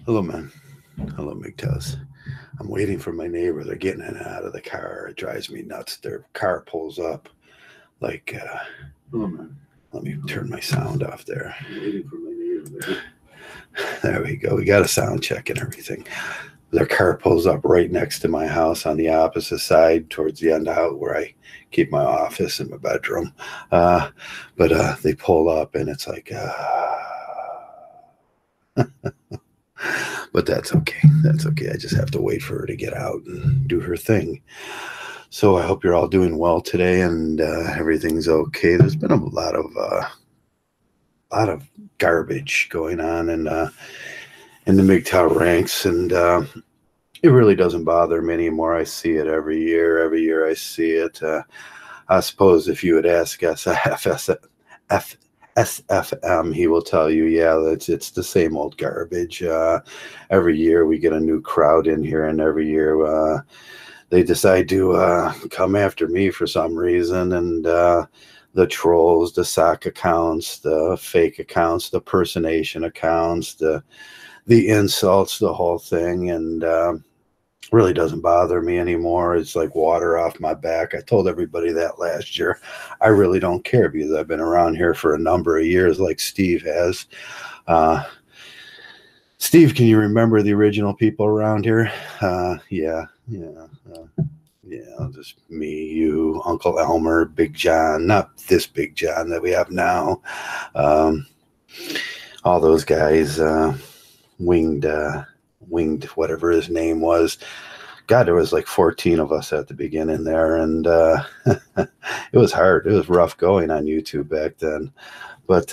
Hello, man. Hello, Mgtows. I'm waiting for my neighbor. They're getting in and out of the car. It drives me nuts. Their car pulls up like, hello, man. Let me turn my sound off there. I'm waiting for my neighbor. There we go. We got a sound check and everything. Their car pulls up right next to my house on the opposite side towards the end out where I keep my office and my bedroom. But they pull up and it's like, but that's okay. That's okay. I just have to wait for her to get out and do her thing. So I hope you're all doing well today and everything's okay. There's been a lot of garbage going on in the Mgtow ranks, and it really doesn't bother me anymore. I see it every year. Every year I see it. I suppose if you would ask SFM, he will tell you, yeah, it's the same old garbage. Every year we get a new crowd in here, and every year they decide to come after me for some reason. And the trolls, the sock accounts, the fake accounts, the personation accounts, the insults, the whole thing. And really doesn't bother me anymore. It's like water off my back. I told everybody that last year. I really don't care because I've been around here for a number of years like Steve has. Steve, can you remember the original people around here? Yeah, just me, you, Uncle Elmer, Big John, not this Big John that we have now. All those guys, winged, whatever his name was. God, there was like 14 of us at the beginning there, and it was hard. It was rough going on YouTube back then. But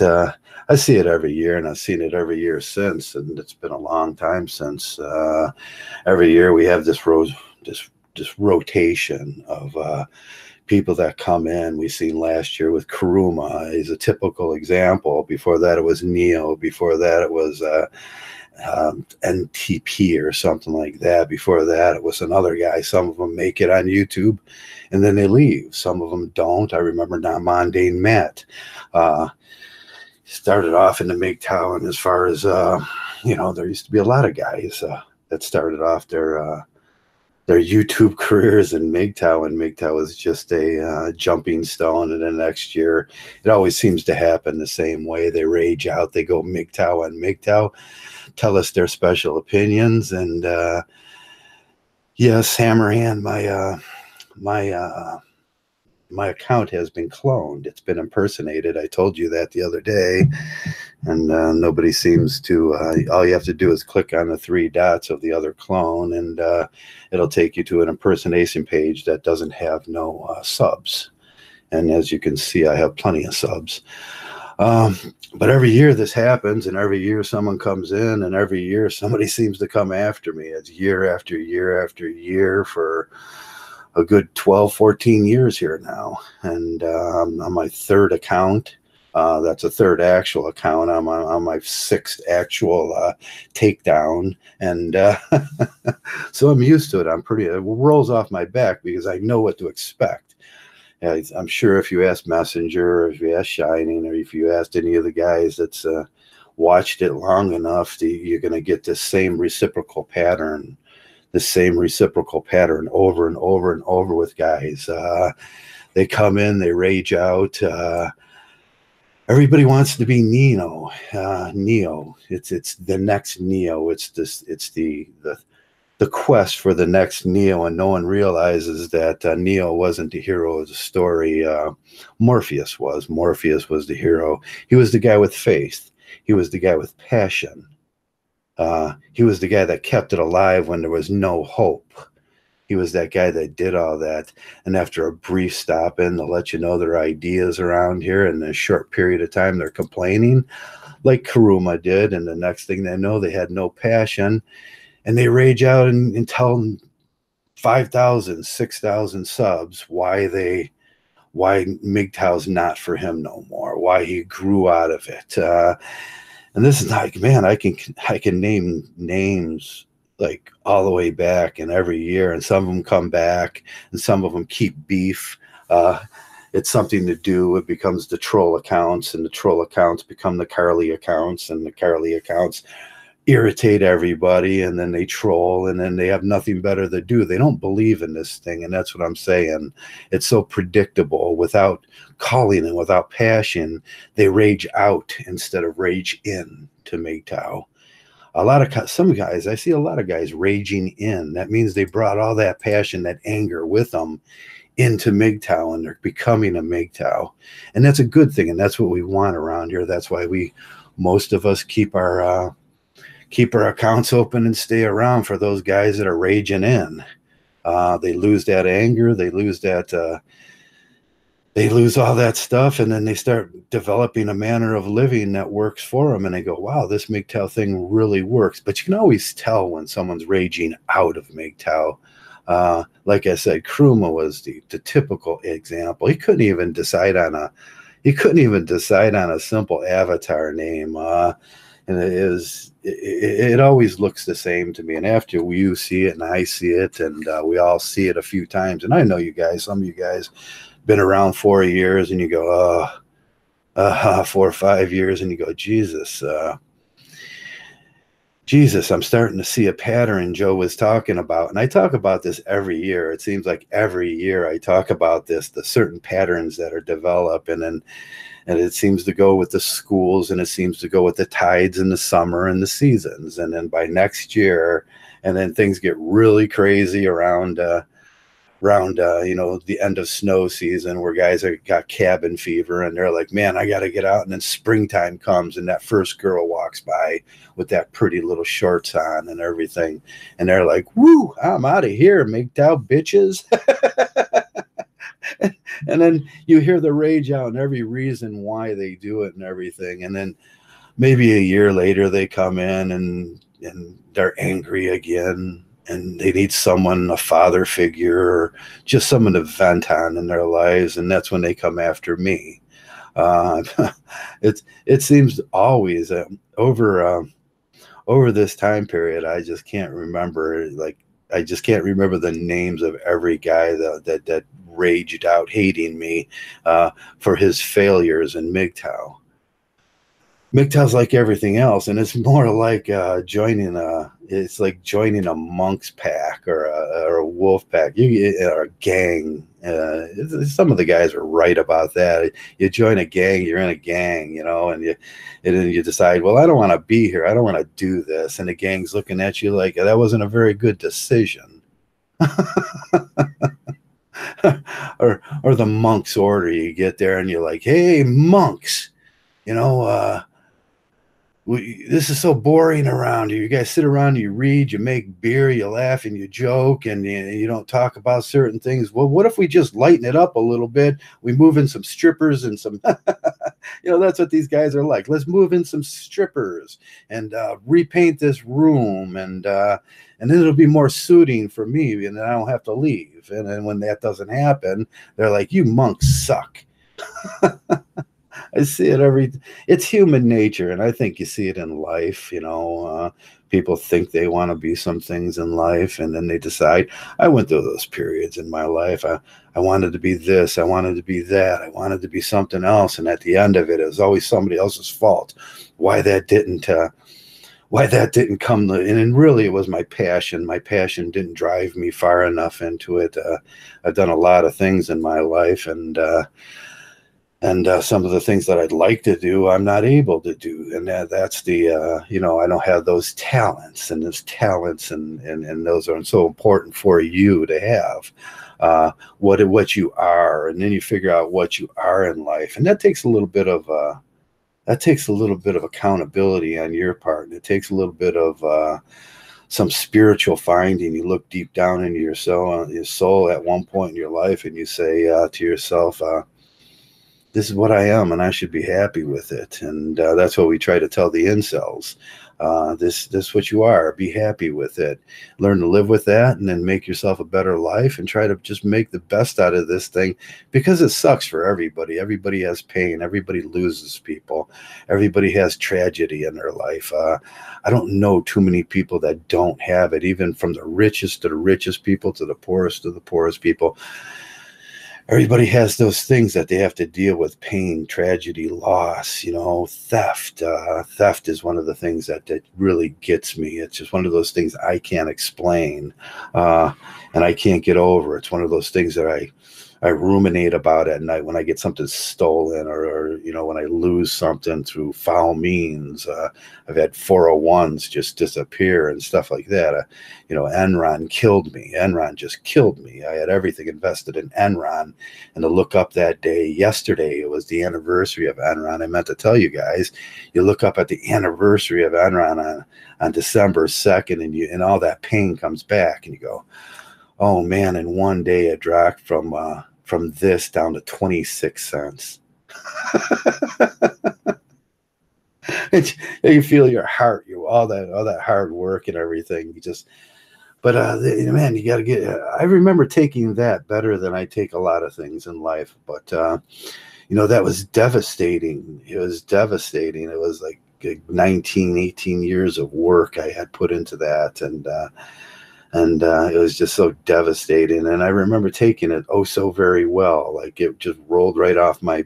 I see it every year, and I've seen it every year since, and it's been a long time since. Every year we have this rotation of people that come in. We seen last year with Kuruma is a typical example. Before that, it was Neo. Before that, it was NTP or something like that. Before that, it was another guy. Some of them make it on YouTube and then they leave. Some of them don't. I remember Non-Mundane Matt started off in the Mgtow, and as far as there used to be a lot of guys that started off their YouTube careers in Mgtow, and Mgtow is just a jumping stone. And then next year, it always seems to happen the same way. They rage out, they go Mgtow on Mgtow, tell us their special opinions. And yes, Hammerhand, my account has been cloned. It's been impersonated. I told you that the other day, and nobody seems to. All you have to do is click on the 3 dots of the other clone, and it'll take you to an impersonation page that doesn't have no subs. And as you can see, I have plenty of subs. But every year this happens, and every year someone comes in, and every year somebody seems to come after me. It's year after year after year for a good 12, 14 years here now. And on my 3rd account, that's a 3rd actual account. I'm on my 6th actual takedown. And so I'm used to it. It rolls off my back because I know what to expect. I'm sure if you ask Messenger, or if you ask Shining, or if you asked any of the guys that's watched it long enough, you're going to get this same reciprocal pattern. The same reciprocal pattern over and over and over with guys. They come in, they rage out. Everybody wants to be Neo. It's the next Neo. It's the quest for the next Neo, and no one realizes that Neo wasn't the hero of the story. Morpheus was. Morpheus was the hero. He was the guy with faith. He was the guy with passion. He was the guy that kept it alive when there was no hope. He was that guy that did all that. And after a brief stop in to let you know their ideas around here, in a short period of time, they're complaining like Kuruma did. And the next thing they know, they had no passion. And they rage out and tell 5,000, 6,000 subs why Mgtow's not for him no more, why he grew out of it. And this is like, man, I can name names like all the way back and every year, and some of them come back and some of them keep beef. It's something to do. It becomes the troll accounts, and the troll accounts become the Carly accounts, and the Carly accounts irritate everybody, and then they troll, and then they have nothing better to do. They don't believe in this thing, and that's what I'm saying. It's so predictable. Without calling and without passion, they rage out instead of rage in to Mgtow. Some guys, I see a lot of guys raging in. That means they brought all that passion, that anger with them into Mgtow, and they're becoming a Mgtow. And that's a good thing, and that's what we want around here. That's why most of us keep our accounts open and stay around for those guys that are raging in. They lose that anger, they lose all that stuff, and then they start developing a manner of living that works for them, and they go, wow, this Mgtow thing really works. But you can always tell when someone's raging out of Mgtow. Like I said, Kruma was the typical example. He couldn't even decide on a simple avatar name. And it always looks the same to me. And after you see it and I see it, and we all see it a few times, and I know you guys, some of you guys been around 4 years, and you go, 4 or 5 years, and you go, Jesus, I'm starting to see a pattern Joe was talking about. And I talk about this every year. It seems like every year I talk about this, the certain patterns that are developed, and it seems to go with the schools, and it seems to go with the tides in the summer and the seasons. And then by next year, and then things get really crazy around the end of snow season, where guys got cabin fever, and they're like, man, I got to get out. And then springtime comes, and that first girl walks by with that pretty little shorts on and everything, and they're like, woo, I'm out of here, Mgtow bitches. And then you hear the rage out and every reason why they do it and everything. And then maybe a year later they come in and they're angry again, and they need someone, a father figure, or just someone to vent on in their lives. And that's when they come after me. It seems always over this time period, I just can't remember, I just can't remember the names of every guy that raged out hating me for his failures in Mgtow. Mgtow's like everything else, and it's more like joining a monk's pack or a wolf pack, or a gang. Some of the guys are right about that. You join a gang, you're in a gang, and then you decide, well, I don't want to be here, I don't want to do this, and the gang's looking at you like that wasn't a very good decision. or the monk's order. You get there and you're like, hey, monks, this is so boring around here. You guys sit around, you read, you make beer, you laugh and you joke, and you don't talk about certain things. Well, what if we just lighten it up a little bit? We move in some strippers and some, that's what these guys are like. Let's move in some strippers and repaint this room, and then it'll be more suiting for me, and then I don't have to leave. And then when that doesn't happen, they're like, you monks suck. I see it it's human nature, and I think you see it in life. People think they want to be some things in life, and then they decide. I went through those periods in my life. I wanted to be this, I wanted to be that, I wanted to be something else, and at the end of it, it was always somebody else's fault why that didn't come. And really, it was my passion. My passion didn't drive me far enough into it. I've done a lot of things in my life, and some of the things that I'd like to do, I'm not able to do. And that's the, I don't have those talents, and those talents and those are so important for you to have, what you are. And then you figure out what you are in life. And that takes a little bit of accountability on your part. And it takes a little bit of, some spiritual finding. You look deep down into your soul at one point in your life, and you say to yourself, this is what I am, and I should be happy with it. And that's what we try to tell the incels. This is what you are. Be happy with it. Learn to live with that, and then make yourself a better life, and try to just make the best out of this thing, because it sucks for everybody. Everybody has pain. Everybody loses people. Everybody has tragedy in their life. I don't know too many people that don't have it, even from the richest to the richest people to the poorest people. everybody has those things that they have to deal with: pain, tragedy, loss, theft. Theft is one of the things that really gets me. It's just one of those things I can't explain, uh, and I can't get over. It's one of those things that I ruminate about at night when I get something stolen, or when I lose something through foul means. I've had 401s just disappear and stuff like that. Enron killed me. Enron just killed me. I had everything invested in Enron, and to look up that day yesterday, it was the anniversary of Enron. I meant to tell you guys, you look up at the anniversary of Enron on December 2nd, and all that pain comes back, and you go, oh man, in one day it dropped from this down to 26 cents. You feel your heart, all that hard work and everything. But man, you got to get. I remember taking that better than I take a lot of things in life. But that was devastating. It was devastating. It was like 19, 18 years of work I had put into that, and it was just so devastating. And I remember taking it oh so very well. Like, it just rolled right off my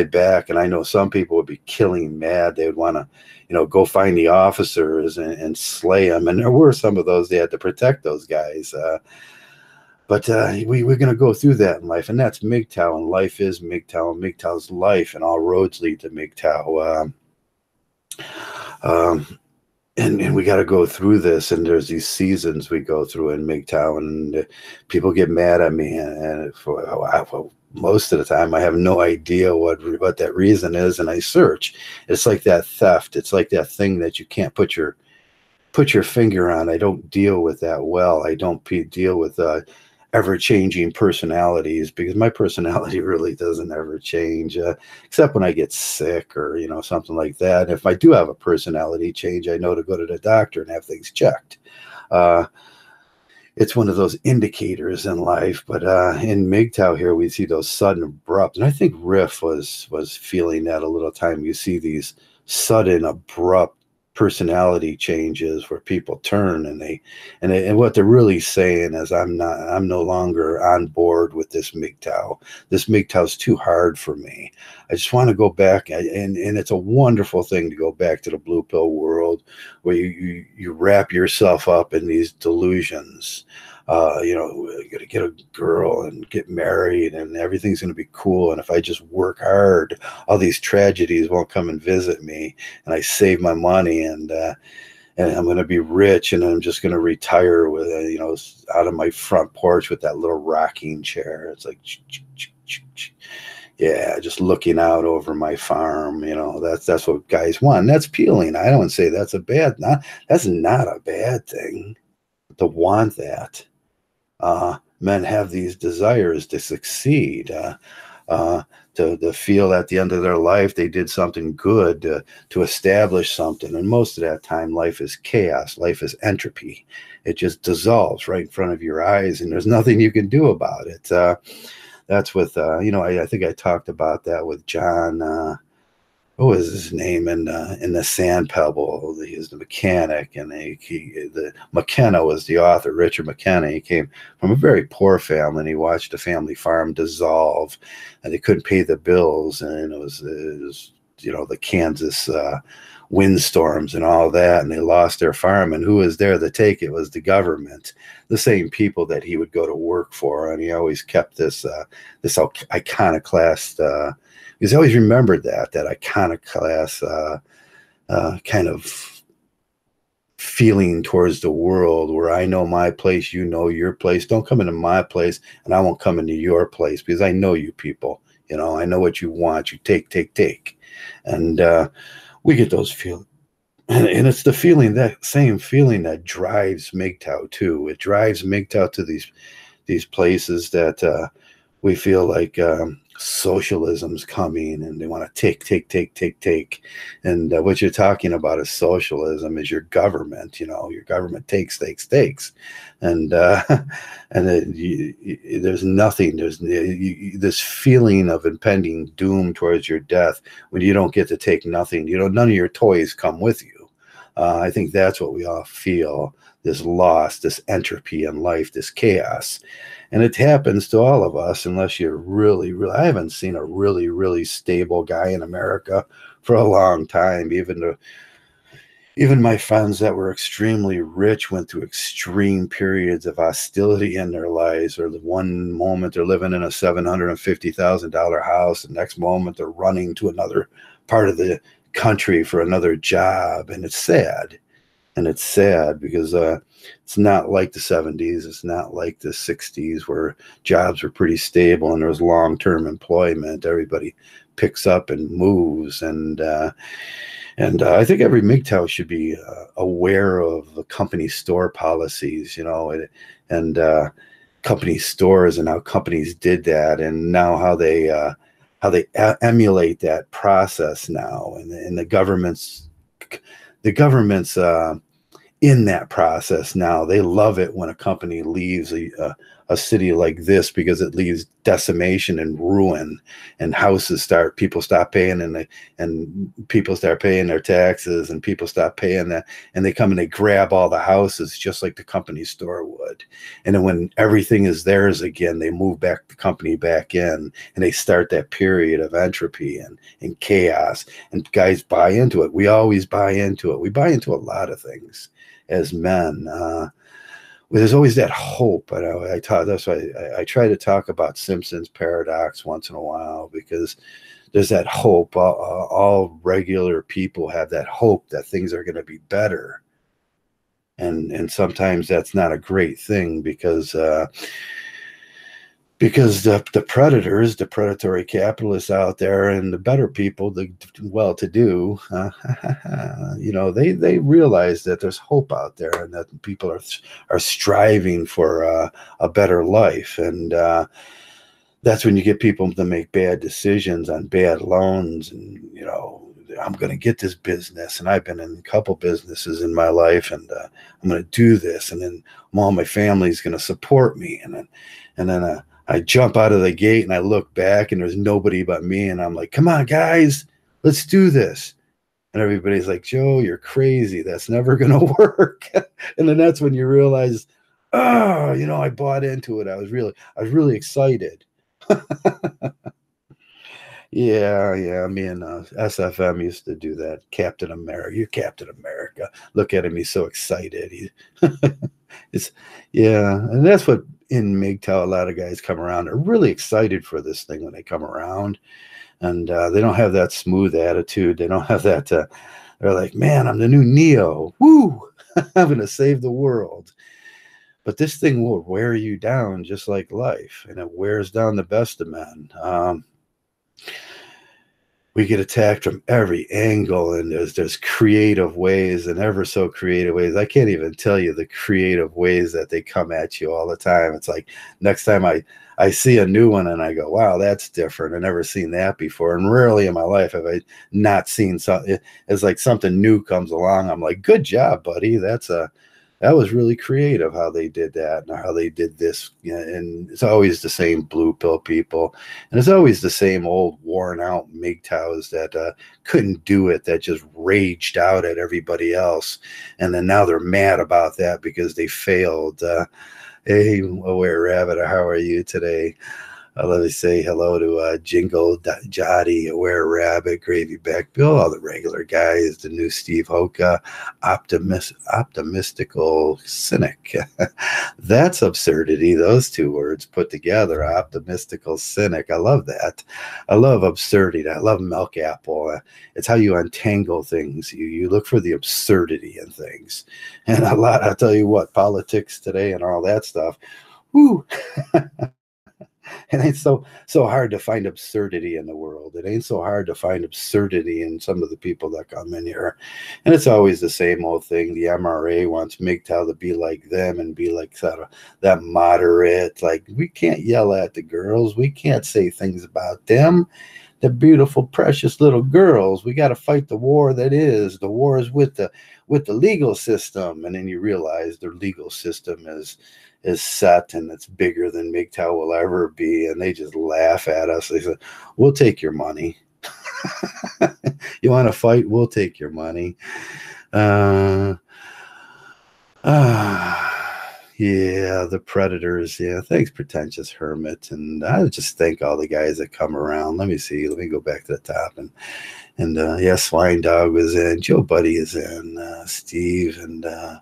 back. And I know some people would be killing mad. They would want to, go find the officers and slay them. And there were some of those. They had to protect those guys. But we're going to go through that in life. And that's Mgtow. And life is Mgtow. And Mgtow's life. And all roads lead to Mgtow. And we got to go through this, and there's these seasons we go through in Mgtow, and people get mad at me, and most of the time I have no idea what that reason is, and I search. It's like that theft. It's like that thing that you can't put your finger on. I don't deal with that well. I don't deal with ever-changing personalities, because my personality really doesn't ever change, except when I get sick or something like that. And if I do have a personality change, I know to go to the doctor and have things checked. It's one of those indicators in life. But in Mgtow here, we see those sudden abrupt, and I think Riff was feeling that a little time. You see these sudden abrupt personality changes where people turn, and what they're really saying is, I'm no longer on board with this Mgtow. This Mgtow's too hard for me. I just want to go back, and it's a wonderful thing to go back to the blue pill world, where you wrap yourself up in these delusions. You're gonna get a girl and get married, and everything's gonna be cool. And if I just work hard, all these tragedies won't come and visit me. And I save my money, and I'm gonna be rich, and I'm just gonna retire with out of my front porch with that little rocking chair. It's like, yeah, just looking out over my farm. That's what guys want. And that's appealing. I don't say that's that's not a bad thing to want that. Men have these desires to succeed, to feel at the end of their life they did something good, to establish something. And most of that time, life is chaos. Life is entropy. It just dissolves right in front of your eyes, and there's nothing you can do about it. That's with, I think I talked about that with John. What was his name in the Sand Pebble? He was the mechanic, and the McKenna was the author. Richard McKenna. He came from a very poor family, and he watched a family farm dissolve, and they couldn't pay the bills, and it was the Kansas windstorms and all that, and they lost their farm. And who was there to take it? It was the government, the same people that he would go to work for. And he always kept this iconoclast. Because I always remembered that iconoclast kind of feeling towards the world, where I know my place, you know your place. Don't come into my place, and I won't come into your place, because I know you people. I know what you want. You take. And we get those feelings. And it's the feeling, that same feeling, that drives Mgtow too. It drives Mgtow to these places that we feel like socialism's coming, and they want to take. And what you're talking about is socialism, is your government. Your government takes. And there's nothing. There's this feeling of impending doom towards your death when you don't get to take nothing. None of your toys come with you. I think that's what we all feel, this loss, this entropy in life, this chaos. And it happens to all of us unless you're really, really, I haven't seen a really, really stable guy in America for a long time. Even my friends that were extremely rich went through extreme periods of hostility in their lives, or the one moment they're living in a $750,000 house, the next moment they're running to another part of the country for another job. And it's sad. And it's sad because it's not like the 70s. It's not like the 60s where jobs were pretty stable and there was long-term employment. Everybody picks up and moves. And I think every Mgtow should be aware of the company store policies, and company stores and how companies did that, and now how they emulate that process now, and the government's in that process now. They love it when a company leaves a city like this, because it leaves decimation and ruin, and people stop paying, and people start paying their taxes, and people stop paying that, and they come and they grab all the houses just like the company store would. And then when everything is theirs again, they move the company back in, and they start that period of entropy and chaos, and guys buy into it. We always buy into it. We buy into a lot of things as men. There's always that hope. That's why I try to talk about Simpson's paradox once in a while, because there's that hope. All regular people have that hope that things are going to be better, and sometimes that's not a great thing, because the predators, the predatory capitalists out there, and the better people, the well-to-do, they realize that there's hope out there, and that people are striving for a better life. And that's when you get people to make bad decisions on bad loans, and I'm going to get this business, and I've been in a couple businesses in my life, and I'm going to do this, and then all my family's going to support me, and then I jump out of the gate and I look back and there's nobody but me. And I'm like, come on, guys, let's do this. And everybody's like, Joe, you're crazy. That's never going to work. And then that's when you realize, I bought into it. I was really excited. Yeah. Me and SFM used to do that. Captain America. You're Captain America. Look at him. He's so excited. And that's what in Mgtow, a lot of guys come around. They're really excited for this thing when they come around, and they don't have that smooth attitude. They don't have that. They're like, man, I'm the new Neo. Woo! I'm going to save the world. But this thing will wear you down just like life, and it wears down the best of men. We get attacked from every angle, and there's creative ways, and ever so creative ways. I can't even tell you the creative ways that they come at you all the time. It's like next time I see a new one and I go, wow, that's different. I've never seen that before. And rarely in my life have I not seen something. It's like something new comes along. I'm like, good job, buddy. That was really creative how they did that, and how they did this. And it's always the same blue pill people. And it's always the same old worn out Mgtows that couldn't do it, that just raged out at everybody else. And then now they're mad about that because they failed. Hey, Aware Rabbit, how are you today? Let me say hello to Jingle Jotty, Aware Rabbit, Gravy Back Bill, all the regular guys, the new Steve Hoka, Optimistical Cynic. That's absurdity, those two words put together, Optimistical Cynic. I love that. I love absurdity. I love Milk Apple. It's how you untangle things. You look for the absurdity in things. And I'll tell you what, politics today and all that stuff, whoo. It ain't so hard to find absurdity in the world. It ain't so hard to find absurdity in some of the people that come in here. And it's always the same old thing. The MRA wants Mgtow to be like them and be like that moderate. Like, we can't yell at the girls. We can't say things about them. The beautiful, precious little girls. We got to fight the war that is. The war is with the legal system. And then you realize their legal system is set, and it's bigger than Mgtow will ever be, and they just laugh at us. They say, we'll take your money. You want to fight? We'll take your money. Uh, yeah, the Predators. Yeah, thanks, Pretentious Hermit. And I just thank all the guys that come around. Let me see. Let me go back to the top. And yeah, Swine Dog was in. Joe Buddy is in. Steve and a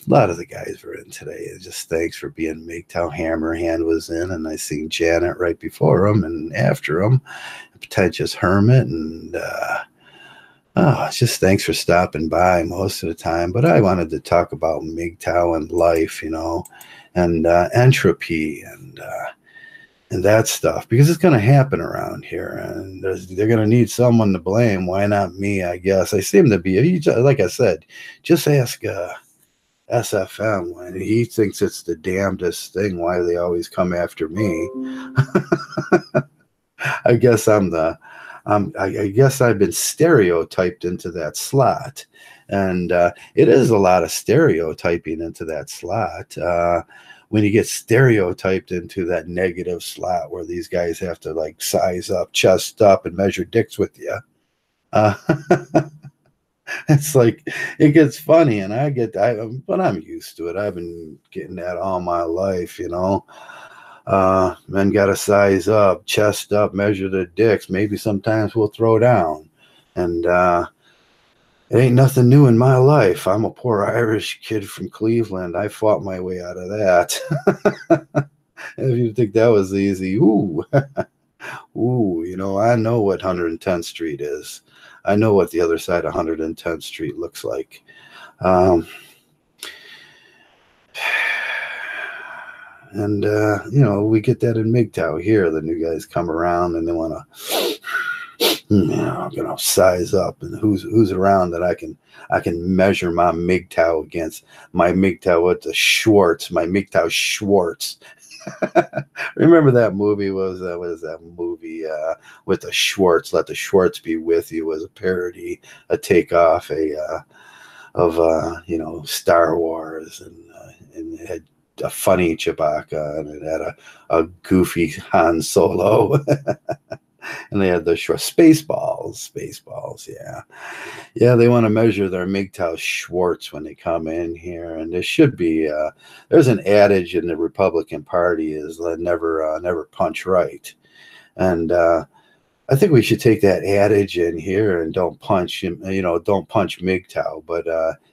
lot of the guys were in today. Just thanks for being Mgtow. Hammerhand was in, and I seen Janet right before him and after him. Pretentious Hermit, and just thanks for stopping by most of the time. But I wanted to talk about Mgtow and life, and entropy and that stuff, because it's going to happen around here, and they're going to need someone to blame. Why not me? I guess I seem to be. Like I said, just ask SFM when he thinks it's the damnedest thing. Why do they always come after me? I guess I guess I've been stereotyped into that slot, and it is a lot of stereotyping into that slot. When you get stereotyped into that negative slot where these guys have to like size up, chest up, and measure dicks with you, uh, it's like it gets funny, and but I'm used to it. I've been getting that all my life, Men got to size up, chest up, measure their dicks. Maybe sometimes we'll throw down. And it ain't nothing new in my life. I'm a poor Irish kid from Cleveland. I fought my way out of that. If you think that was easy, ooh, ooh, I know what 110th Street is. I know what the other side of 110th Street looks like. And we get that in Mgtow here. The new guys come around and they want to, size up, and who's around that I can measure my Mgtow against. My Mgtow with the Schwartz, my Mgtow Schwartz. Remember that movie? What is that movie with the Schwartz? Let the Schwartz be with you was a parody, a takeoff of Star Wars, and it had a funny Chewbacca, and it had a goofy Han Solo. And they had the short Spaceballs, yeah. They want to measure their Mgtow Schwartz when they come in here, and there should be. There's an adage in the Republican Party is never punch right, and I think we should take that adage in here and don't punch Mgtow. But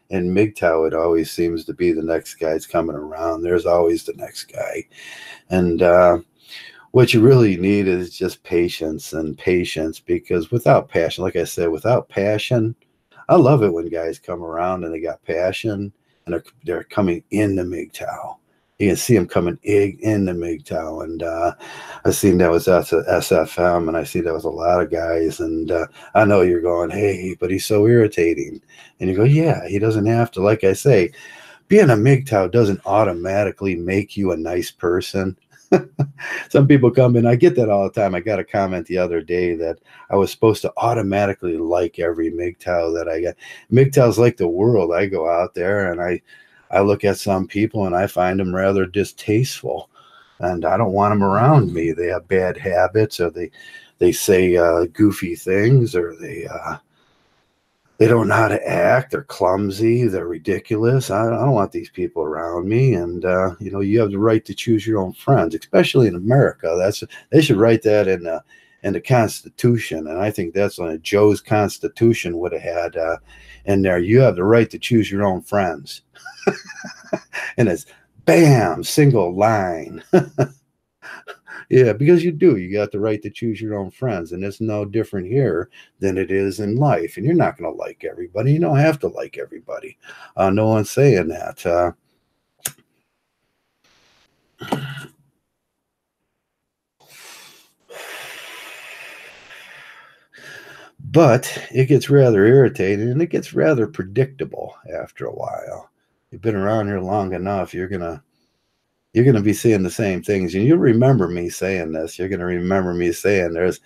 in Mgtow, it always seems to be the next guy's coming around. There's always the next guy, and what you really need is just patience, because without passion, like I said, without passion, I love it when guys come around and they got passion and they're coming into Mgtow. You can see them coming into Mgtow, and I seen that was at SFM, and I see that was a lot of guys, and I know you're going, hey, but he's so irritating, and you go, yeah, he doesn't have to. Like I say, being a Mgtow doesn't automatically make you a nice person. Some people come in. I get that all the time. I got a comment the other day that I was supposed to automatically like every Mgtow that I get. Mgtow's like the world. I go out there and I look at some people and I find them rather distasteful, and I don't want them around me. They have bad habits, or they say goofy things, or they don't know how to act. They're clumsy. They're ridiculous. I don't want these people around me. And you have the right to choose your own friends, especially in America. They should write that in the Constitution. And I think that's on Joe's Constitution would have had in there. You have the right to choose your own friends, and it's bam, single line. Yeah, because you do. You got the right to choose your own friends, and it's no different here than it is in life. And you're not going to like everybody. You don't have to like everybody. No one's saying that. But it gets rather irritating, and it gets rather predictable after a while. You've been around here long enough. You're gonna be seeing the same things, and you'll remember me saying this. You're gonna remember me saying there's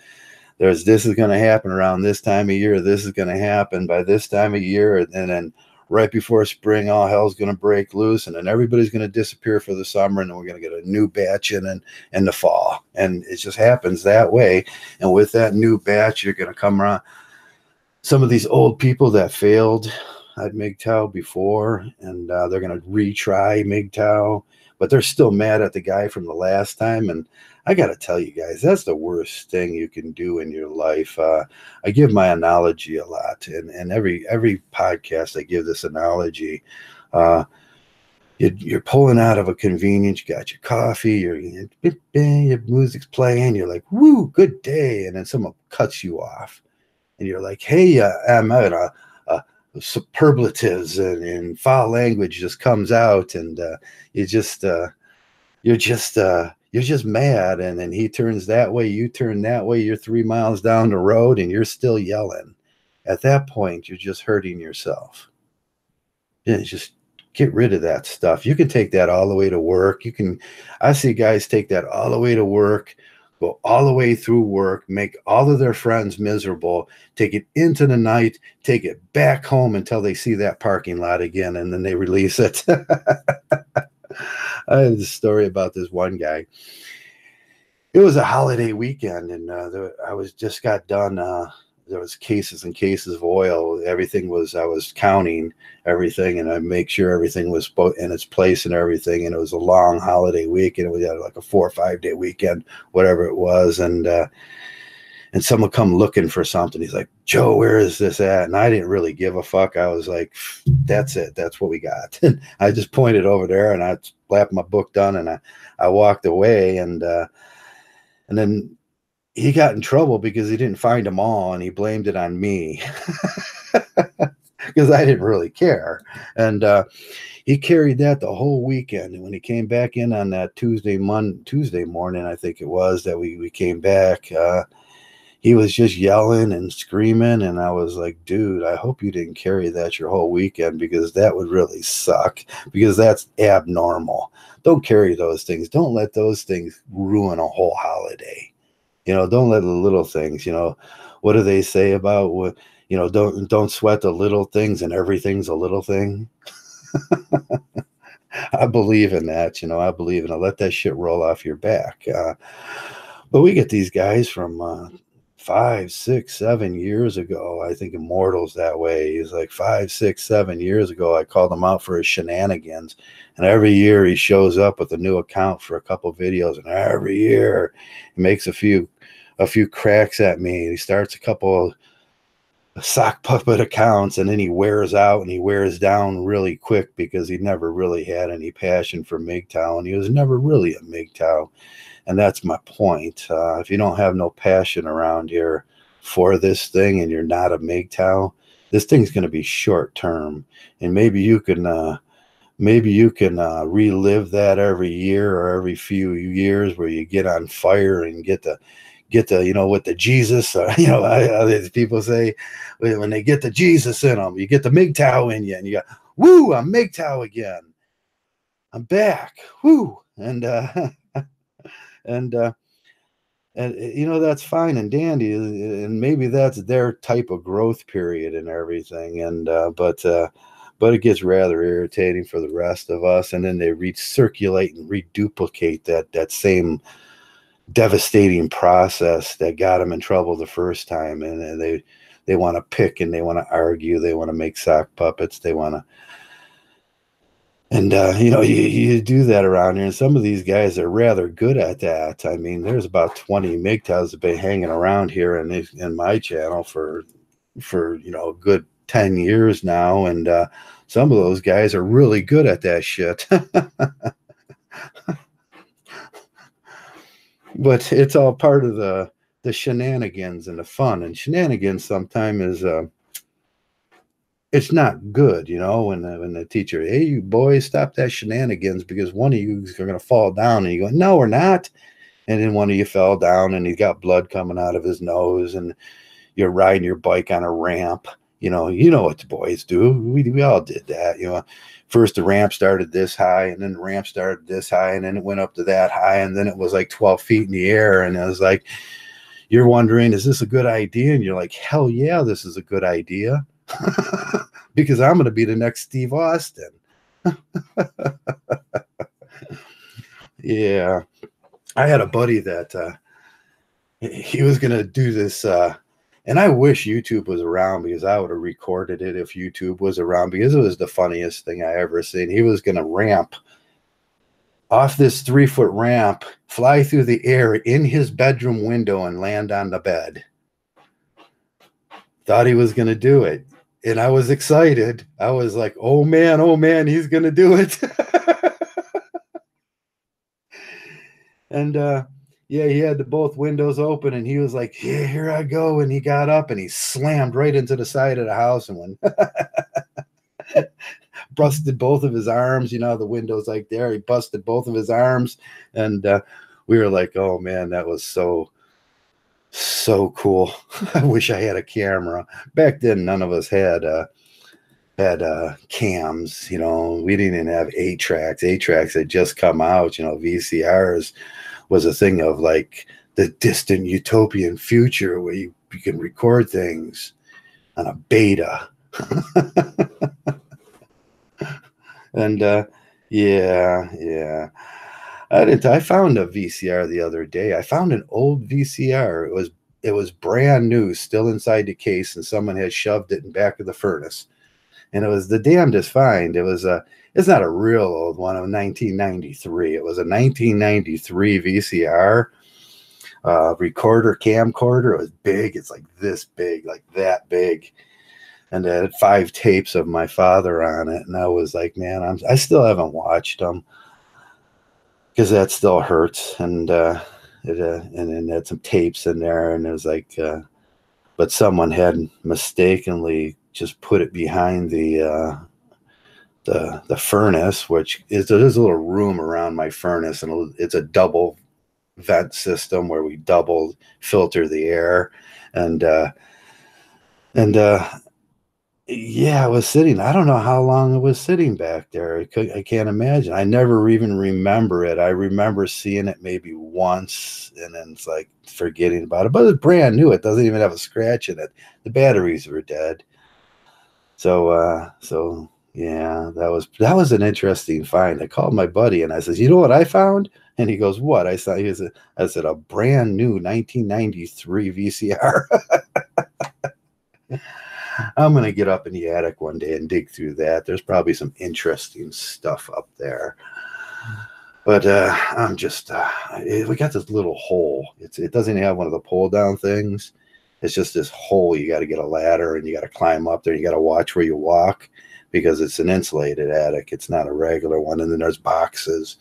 this is going to happen around this time of year. This is going to happen by this time of year. And then right before spring, all hell's going to break loose. And then everybody's going to disappear for the summer. And then we're going to get a new batch in the fall. And it just happens that way. And with that new batch, you're going to come around. some of these old people that failed at Mgtow before, and they're going to retry Mgtow, but they're still mad at the guy from the last time. And I got to tell you guys, that's the worst thing you can do in your life. I give my analogy a lot, and every podcast I give this analogy. Uh, you're pulling out of a convenience, you got your coffee, your music's playing, you're like, woo, good day. And then someone cuts you off and you're like, hey, I'm out. Superlatives and foul language just comes out, and you just you're just mad. And then he turns that way, you turn that way, you're 3 miles down the road, and you're still yelling. At that point, you're just hurting yourself. Yeah, just get rid of that stuff. You can take that all the way to work. I see guys take that all the way to work, go all the way through work, make all of their friends miserable, take it into the night, take it back home until they see that parking lot again, and then they release it. I have this story about this one guy. It was a holiday weekend, and I was just got done. There was cases and cases of oil. I was counting everything, and I make sure everything was in its place and everything. And it was a long holiday weekend. We had like a 4 or 5 day weekend, whatever it was. And someone come looking for something. He's like, Joe, where is this at? And I didn't really give a fuck. I was like, that's it. That's what we got. And I just pointed over there, and I slapped my book down, and I walked away. And then he got in trouble because he didn't find them all, and he blamed it on me because I didn't really care. And he carried that the whole weekend. And when he came back in on that Tuesday morning, I think it was that we came back, he was just yelling and screaming. And I was like, dude, I hope you didn't carry that your whole weekend, because that would really suck, because that's abnormal. Don't carry those things. Don't let those things ruin a whole holiday. Don't let the little things, what do they say about what, don't sweat the little things, and everything's a little thing. I believe in that, I believe in it. Let that shit roll off your back. But we get these guys from 5, 6, 7 years ago. I think Immortal's that way. He's like 5, 6, 7 years ago. I called him out for his shenanigans. And every year he shows up with a new account for a couple videos. And every year he makes a few cracks at me. He starts a couple of sock puppet accounts, and then he wears out and he wears down really quick, because he never really had any passion for Mgtow, and he was never really a Mgtow. And that's my point. If you don't have no passion around here for this thing, and you're not a Mgtow, this thing's going to be short term. And maybe you can relive that every year or every few years, where you get on fire and get the with the Jesus, people say, when they get the Jesus in them, you get the Mgtow in you, and you go, woo, I'm Mgtow again. I'm back. Woo. And that's fine and dandy, and maybe that's their type of growth period and everything. And but it gets rather irritating for the rest of us. And then they recirculate and reduplicate that same devastating process that got them in trouble the first time. And they want to pick, and they want to argue, they want to make sock puppets, they want to. And, you do that around here. And some of these guys are rather good at that. I mean, there's about 20 Mgtows that have been hanging around here in my channel for a good 10 years now. And some of those guys are really good at that shit. But it's all part of the shenanigans and the fun. And shenanigans sometimes is it's not good, when the teacher, hey, you boys, stop that shenanigans, because one of you are going to fall down. And you go, no, we're not. And then one of you fell down, and he got blood coming out of his nose, and you're riding your bike on a ramp. You know what the boys do. We all did that. First the ramp started this high, and then the ramp started this high, and then it went up to that high, and then it was like 12 feet in the air. And it was like, you're wondering, is this a good idea? And you're like, hell yeah, this is a good idea. Because I'm going to be the next Steve Austin. Yeah. I had a buddy that he was going to do this, and And I wish YouTube was around, because I would have recorded it if YouTube was around, because it was the funniest thing I ever seen. He was going to ramp off this 3-foot ramp, fly through the air in his bedroom window and land on the bed. Thought he was going to do it. And I was excited. I was like, oh man, he's going to do it. And yeah, he had both windows open, and he was like, yeah, here I go. And he got up and he slammed right into the side of the house and went, busted both of his arms. You know, the window's like there. He busted both of his arms. And we were like, oh man, that was so cool. I wish I had a camera. Back then, none of us had cams. You know, we didn't even have 8-tracks. 8-tracks had just come out. You know, VCRs was a thing of like the distant utopian future where you can record things on a beta. And yeah. I found a VCR the other day. I found an old VCR. It was brand new, still inside the case, and someone had shoved it in back of the furnace. And it was the damnedest find. It's not a real old one. It was 1993. It was a 1993 VCR recorder, camcorder. It was big. It's like this big, like that big. And it had 5 tapes of my father on it. And I was like, man, I still haven't watched them, because that still hurts. And and then had some tapes in there, and it was like, but someone had mistakenly just put it behind the furnace, which is, there's a little room around my furnace, and it's a double vent system where we double filter the air. And yeah, it was sitting. I don't know how long it was sitting back there. I can't imagine. I never even remember it. I remember seeing it maybe once, and then it's like forgetting about it. But it's brand new. It doesn't even have a scratch in it. The batteries were dead. So yeah, that was an interesting find. I called my buddy and I says, you know what I found? And he goes, what? I said a brand new 1993 VCR. I'm going to get up in the attic one day and dig through that. There's probably some interesting stuff up there. But I'm just, we got this little hole. It doesn't have one of the pull down things. It's just this hole. You got to get a ladder and you got to climb up there. You got to watch where you walk, because it's an insulated attic. It's not a regular one. And then there's boxes.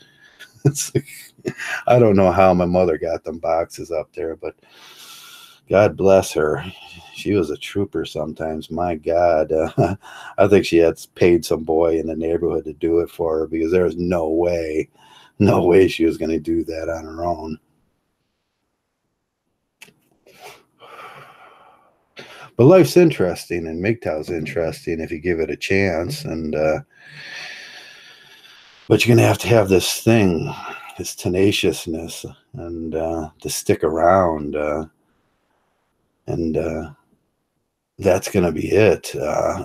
It's like, I don't know how my mother got them boxes up there, but God bless her. She was a trooper sometimes. My God. I think she had paid some boy in the neighborhood to do it for her, because there was no way she was going to do that on her own. But life's interesting, and Mgtow's interesting if you give it a chance. And but you're going to have this thing, this tenaciousness, and to stick around. And that's going to be it.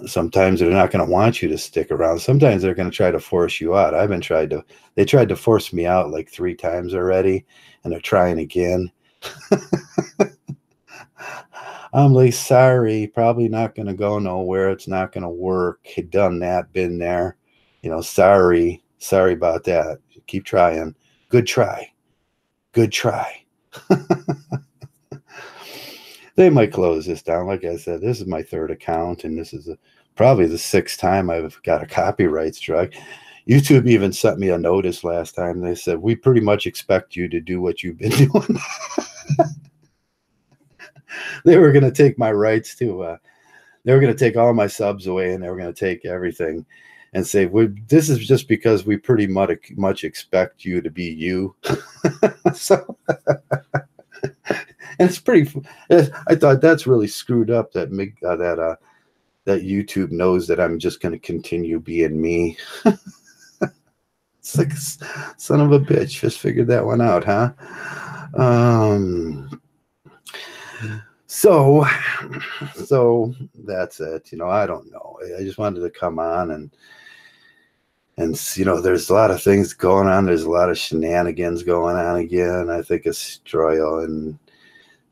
Sometimes they're not going to want you to stick around. Sometimes they're going to try to force you out. They tried to force me out like 3 times already, and they're trying again. I'm like, sorry, probably not going to go nowhere. It's not going to work. Had done that, been there. You know, sorry about that. Keep trying. Good try. They might close this down. Like I said, this is my 3rd account, and this is probably the 6th time I've got a copyright strike. YouTube even sent me a notice last time. They said, we pretty much expect you to do what you've been doing. They were going to take my rights to, they were going to take all my subs away, and they were going to take everything and say, this is just because we pretty much expect you to be you. So, and it's pretty, I thought that's really screwed up that YouTube knows that I'm just going to continue being me. It's like, son of a bitch, just figured that one out, huh? So that's it. You know, I don't know. I just wanted to come on and you know, there's a lot of things going on. There's a lot of shenanigans going on again. I think Australia and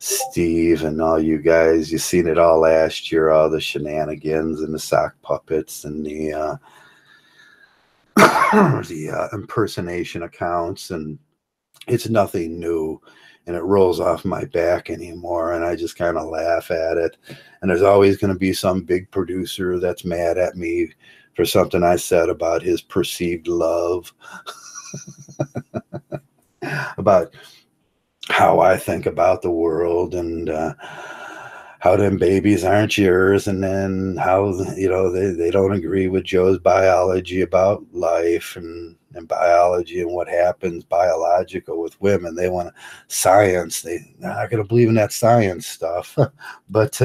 Steve and all you guys, you seen it all last year, all the shenanigans and the sock puppets and the the impersonation accounts, and it's nothing new, and it rolls off my back anymore, and I just kind of laugh at it. And there's always going to be some big producer that's mad at me for something I said about his perceived love, about how I think about the world, and how them babies aren't yours, and then how they don't agree with Joe's biology about life and biology and what happens biological with women. They want science. They're not going to believe in that science stuff. but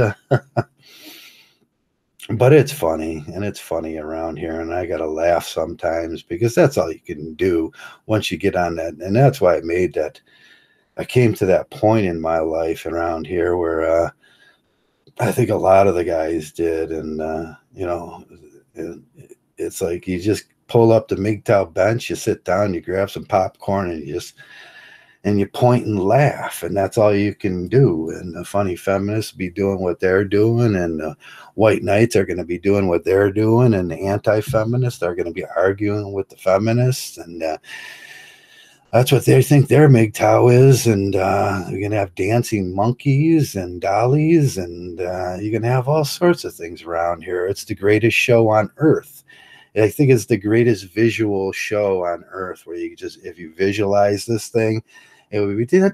but it's funny, and it's funny around here, and I got to laugh sometimes because that's all you can do once you get on that. And that's why I came to that point in my life around here where I think a lot of the guys did, and it's like you just pull up the Mgtow bench, you sit down, you grab some popcorn, and you point and laugh, and that's all you can do. And the funny feminists be doing what they're doing, and the white knights are going to be doing what they're doing, and the anti-feminists are going to be arguing with the feminists, and that's what they think their Mgtow is. And you're going to have dancing monkeys and dollies, and you're going to have all sorts of things around here. It's the greatest show on earth. I think it's the greatest visual show on earth, where you just, if you visualize this thing, it would be and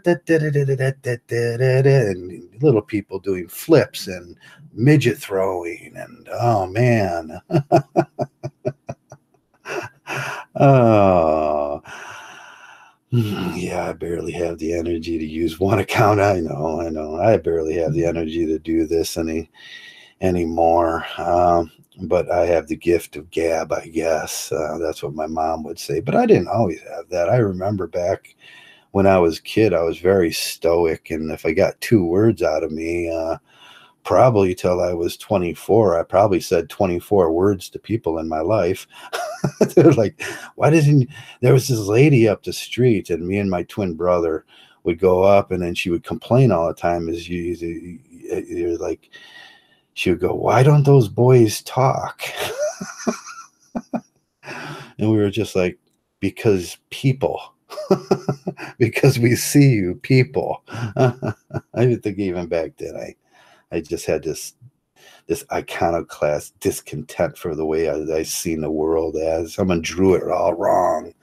little people doing flips and midget throwing, and oh man. Oh. Yeah, I barely have the energy to use one account. I know. I barely have the energy to do this anymore. But I have the gift of gab, I guess. That's what my mom would say. But I didn't always have that. I remember back when I was a kid, I was very stoic. And if I got 2 words out of me, probably till I was 24, I probably said 24 words to people in my life. They're like, why doesn't, there was this lady up the street, and me and my twin brother would go up, and then she would complain all the time, as you're like, she would go, why don't those boys talk? And we were just like, because people. Because we see you people. I think even back then I just had this iconoclast discontent for the way I seen the world as. Someone drew it all wrong.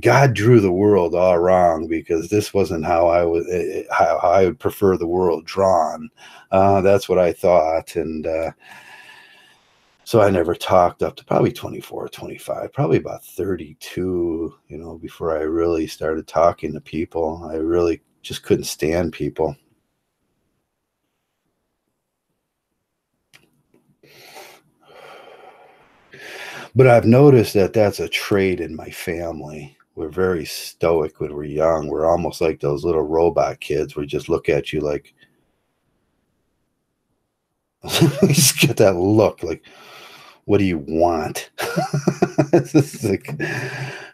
God drew the world all wrong, because this wasn't how I would prefer the world drawn. That's what I thought. And so I never talked up to probably 24, 25, probably about 32, before I really started talking to people. I really just couldn't stand people. But I've noticed that that's a trait in my family. We're very stoic when we're young. We're almost like those little robot kids. We just look at you like, you just get that look like, what do you want? Like,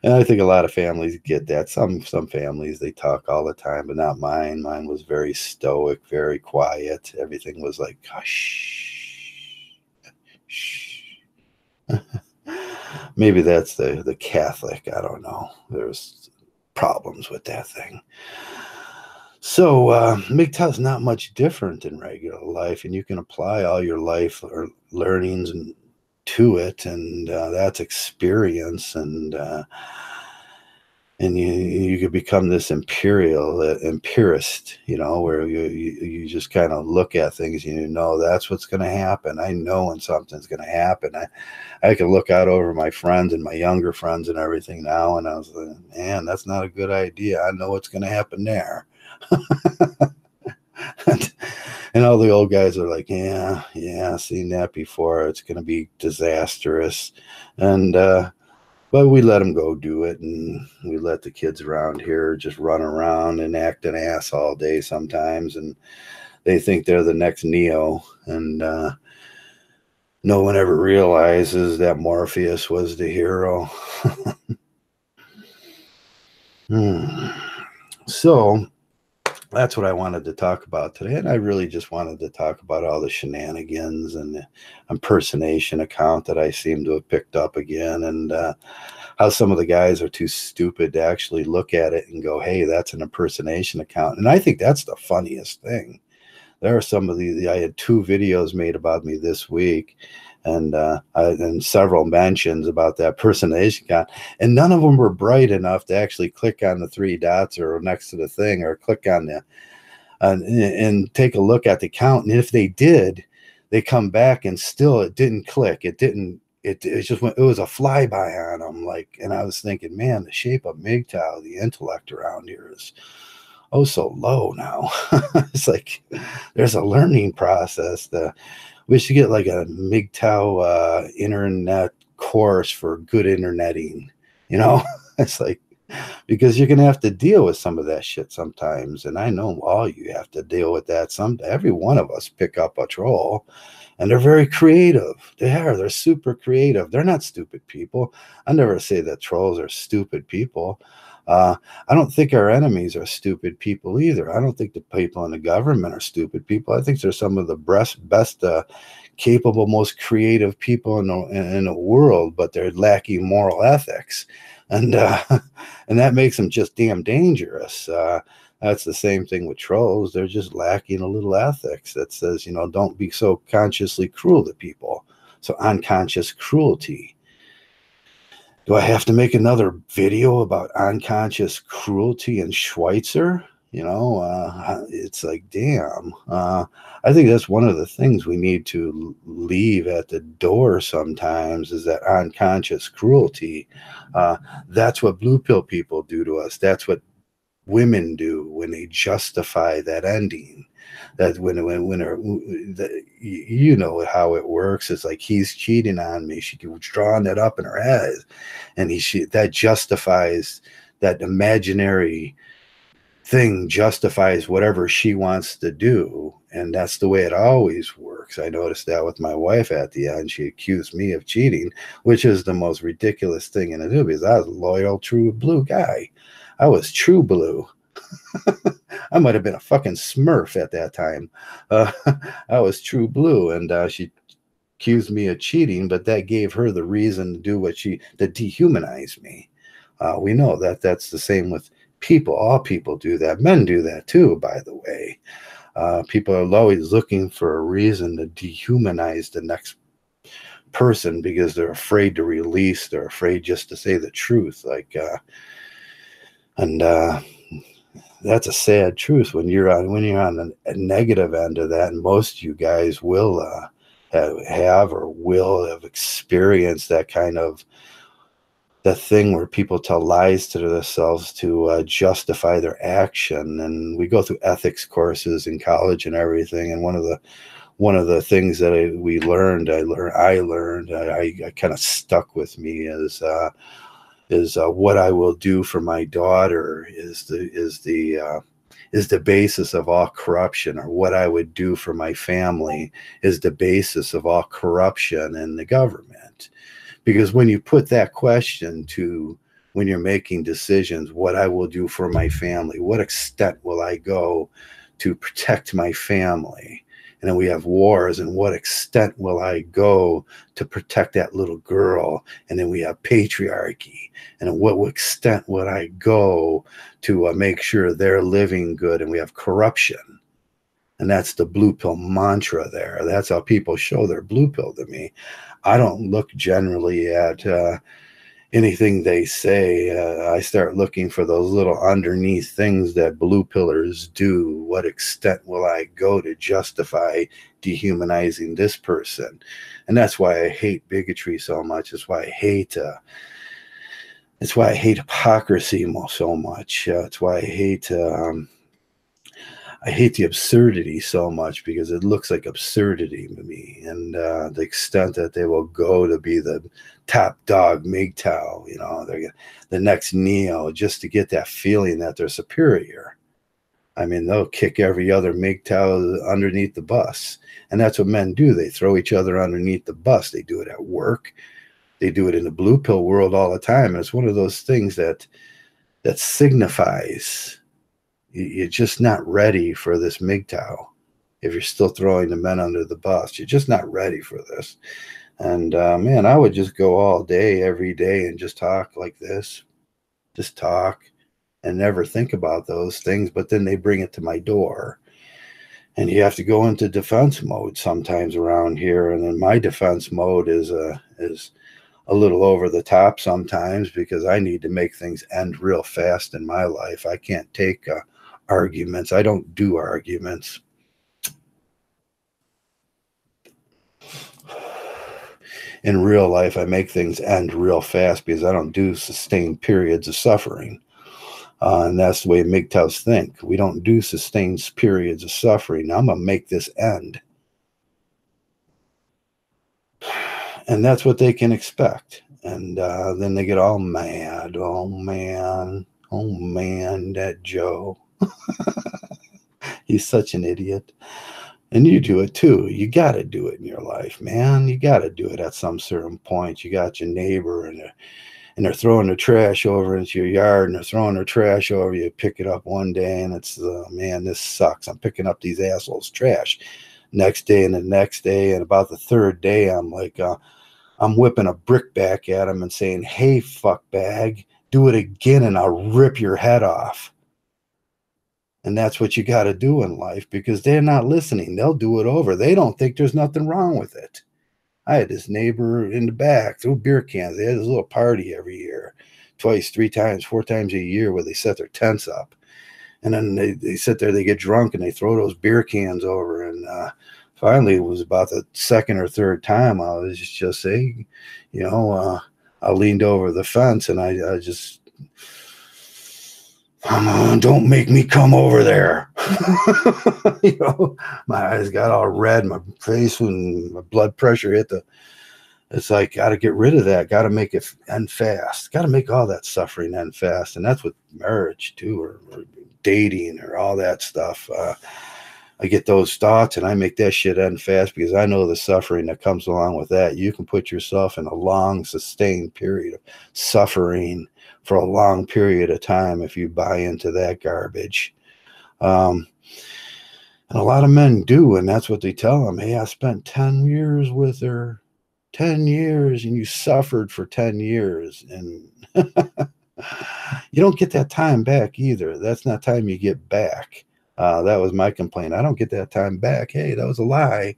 and I think a lot of families get that. Some families, they talk all the time, but not mine. Mine was very stoic, very quiet. Everything was like, hush, shh. Maybe that's the Catholic. I don't know. There's problems with that thing. So Mgtow's not much different than regular life, and you can apply all your life or learnings and to it, and that's experience, and you could become this empirist, where you just kind of look at things, and that's what's going to happen. I know when something's going to happen. I can look out over my friends and my younger friends and everything now, and I was like, man, that's not a good idea. I know what's going to happen there. And all the old guys are like, yeah, seen that before. It's going to be disastrous. And but we let them go do it, and we let the kids around here just run around and act an ass all day sometimes, and they think they're the next Neo, and no one ever realizes that Morpheus was the hero. So that's what I wanted to talk about today. And I really just wanted to talk about all the shenanigans and the impersonation account that I seem to have picked up again, and how some of the guys are too stupid to actually look at it and go, hey, that's an impersonation account. And I think that's the funniest thing. There are some of I had 2 videos made about me this week, and and several mentions about that impersonation account, and none of them were bright enough to actually click on the 3 dots or next to the thing, or click on the and take a look at the count. And if they did, they come back and still it didn't click. It didn't. It just went. It was a flyby on them. Like, and I was thinking, man, the shape of Mgtow, the intellect around here is oh so low now. It's like there's a learning process. We should get like a Mgtow internet course for good interneting. You know, it's like, because you're gonna have to deal with some of that shit sometimes, and I know all you have to deal with that. Every one of us pick up a troll, and they're very creative. They're super creative. They're not stupid people. I never say that trolls are stupid people. I don't think our enemies are stupid people either. I don't think the people in the government are stupid people. I think they're some of the best capable, most creative people in the world, but they're lacking moral ethics, and and that makes them just damn dangerous. That's the same thing with trolls. They're just lacking a little ethics that says, don't be so consciously cruel to people. So unconscious cruelty. Do I have to make another video about unconscious cruelty in Schweitzer? It's like, damn. I think that's one of the things we need to leave at the door sometimes, is that unconscious cruelty. That's what blue pill people do to us. That's what women do when they justify that ending. That you know how it works. It's like, he's cheating on me. She was drawing that up in her head, and that justifies, that imaginary thing justifies whatever she wants to do. And that's the way it always works. I noticed that with my wife at the end. She accused me of cheating, which is the most ridiculous thing in the do, because I was a loyal, true blue guy. I was true blue. I might have been a fucking Smurf at that time. Uh, I was true blue, and she accused me of cheating, but that gave her the reason to do to dehumanize me. We know that that's the same with people. All people do that. Men do that too, by the way. People are always looking for a reason to dehumanize the next person because they're afraid to release. They're afraid just to say the truth. And that's a sad truth when you're on a negative end of that. And most of you guys will have or will have experienced that kind of the thing where people tell lies to themselves to justify their action. And we go through ethics courses in college and everything. And one of the things that I learned, I kind of stuck with me is what I will do for my daughter is the basis of all corruption, or what I would do for my family is the basis of all corruption in the government. Because when you put that question to, when you're making decisions, what I will do for my family, what extent will I go to protect my family? And then we have wars, and what extent will I go to protect that little girl? And then we have patriarchy, and what extent would I go to make sure they're living good? And we have corruption. And that's the blue pill mantra there. That's how people show their blue pill to me. I don't look generally at anything they say. I start looking for those little underneath things that blue pillars do. What extent will I go to justify dehumanizing this person? And that's why I hate bigotry so much. It's why I hate hypocrisy so much. It's why I hate the absurdity so much, because it looks like absurdity to me. And the extent that they will go to be the top dog Mgtow, they're the next Neo, just to get that feeling that they're superior. I mean, they'll kick every other Mgtow underneath the bus. And that's what men do. They throw each other underneath the bus. They do it at work. They do it in the blue pill world all the time. And it's one of those things that signifies You're just not ready for this Mgtow. If you're still throwing the men under the bus, you're just not ready for this. And man, I would just go all day, every day, and just talk like this, just talk and never think about those things. But then they bring it to my door, and you have to go into defense mode sometimes around here. And then my defense mode is a little over the top sometimes, because I need to make things end real fast in my life. I can't take arguments. I don't do arguments. In real life, I make things end real fast because I don't do sustained periods of suffering. And that's the way Mgtows think. We don't do sustained periods of suffering. Now I'm going to make this end. And that's what they can expect. And then they get all mad. Oh, man. Oh, man, that Joe. He's such an idiot. And you do it too. You got to do it in your life, man. You got to do it at some certain point. You got your neighbor, and they're throwing their trash over into your yard, and they're throwing their trash over. You pick it up one day, and it's, man, this sucks. I'm picking up these assholes' trash. Next day and the next day, and about the third day, I'm like, I'm whipping a brick back at them and saying, hey, fuck bag, do it again, and I'll rip your head off. And that's what you got to do in life, because they're not listening. They'll do it over. They don't think there's nothing wrong with it. I had this neighbor in the back throw beer cans. They had this little party every year, twice, 3 times, 4 times a year, where they set their tents up. And then they sit there, they get drunk, and they throw those beer cans over. And finally, it was about the second or third time I was just saying, I leaned over the fence, and I just, come on, don't make me come over there. My eyes got all red, my face, and my blood pressure hit it's like, got to get rid of that. Got to make it end fast. Got to make all that suffering end fast. And that's with marriage too, or dating, or all that stuff. I get those thoughts, and I make that shit end fast, because I know the suffering that comes along with that. You can put yourself in a long, sustained period of suffering for a long period of time if you buy into that garbage. And a lot of men do, and that's what they tell them. Hey, I spent 10 years with her, 10 years, and you suffered for 10 years. And you don't get that time back either. That's not time you get back. That was my complaint. I don't get that time back. Hey, that was a lie.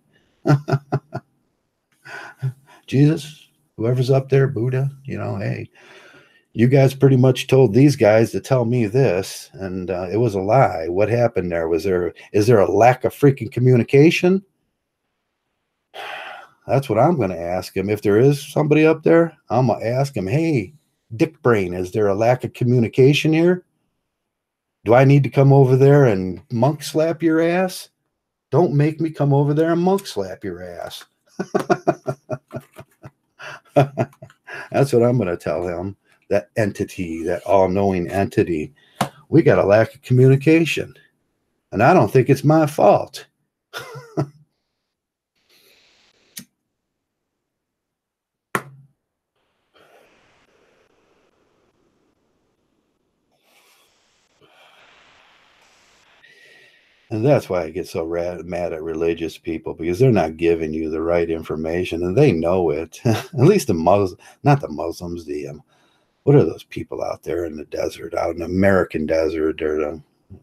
Jesus, whoever's up there, Buddha, hey, you guys pretty much told these guys to tell me this, and it was a lie. What happened there? Is there a lack of freaking communication? That's what I'm going to ask him. If there is somebody up there, I'm going to ask him, hey, Dick Brain, is there a lack of communication here? Do I need to come over there and monk slap your ass? Don't make me come over there and monk slap your ass. That's what I'm going to tell him. That entity, that all-knowing entity. We got a lack of communication. And I don't think it's my fault. And that's why I get so mad at religious people, because they're not giving you the right information, and they know it. At least the Muslims, not the Muslims, what are those people out there in the desert, out in the American desert, or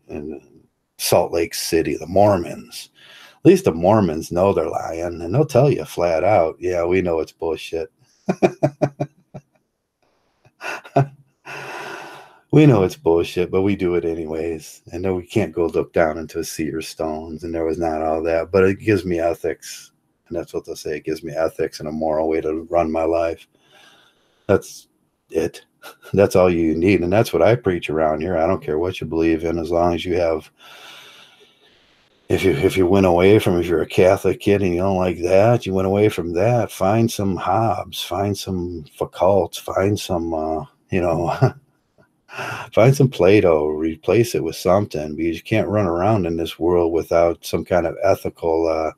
in Salt Lake City, the Mormons. At least the Mormons know they're lying, and they'll tell you flat out, yeah, we know it's bullshit. We know it's bullshit, but we do it anyways. And no, we can't go look down into a sea of stones, and there was not all that. But it gives me ethics, and that's what they'll say. It gives me ethics and a moral way to run my life. That's it. That's all you need, and that's what I preach around here. I don't care what you believe in, as long as you have. If you went away from, if you're a Catholic kid and you don't like that, you went away from that. Find some Hobbes, find some Foucault, find some find some Plato, replace it with something, because you can't run around in this world without some kind of ethical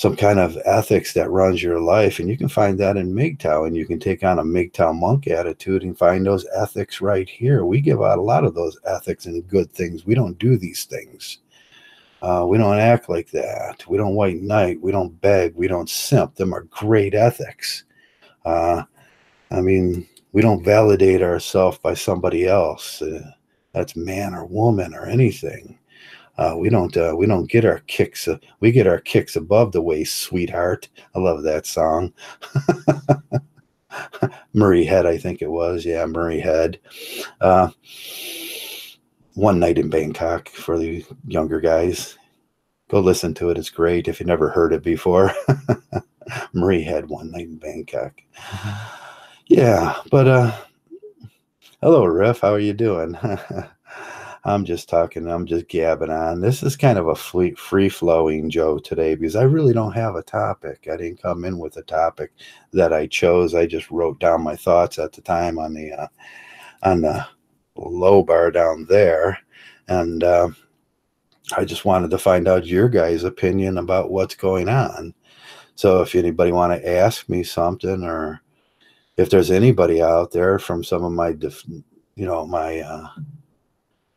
some kind of ethics that runs your life. And you can find that in Mgtow, and you can take on a Mgtow monk attitude and find those ethics right here. We give out a lot of those ethics and good things. We don't do these things. We don't act like that. We don't white knight. We don't beg. We don't simp. Them are great ethics. I mean, we don't validate ourselves by somebody else. That's man or woman or anything. We don't get our kicks. We get our kicks above the waist, sweetheart. I love that song. Murray Head, I think it was. Yeah, Murray Head. One Night in Bangkok for the younger guys. Go listen to it. It's great if you never heard it before. Murray Head, One Night in Bangkok. Yeah, but hello, Riff. How are you doing? I'm just talking. I'm just gabbing on. This is kind of a free-flowing Joe today because I really don't have a topic. I didn't come in with a topic that I chose. I just wrote down my thoughts at the time on the low bar down there, and I just wanted to find out your guys' opinion about what's going on. So if anybody want to ask me something, or if there's anybody out there from some of my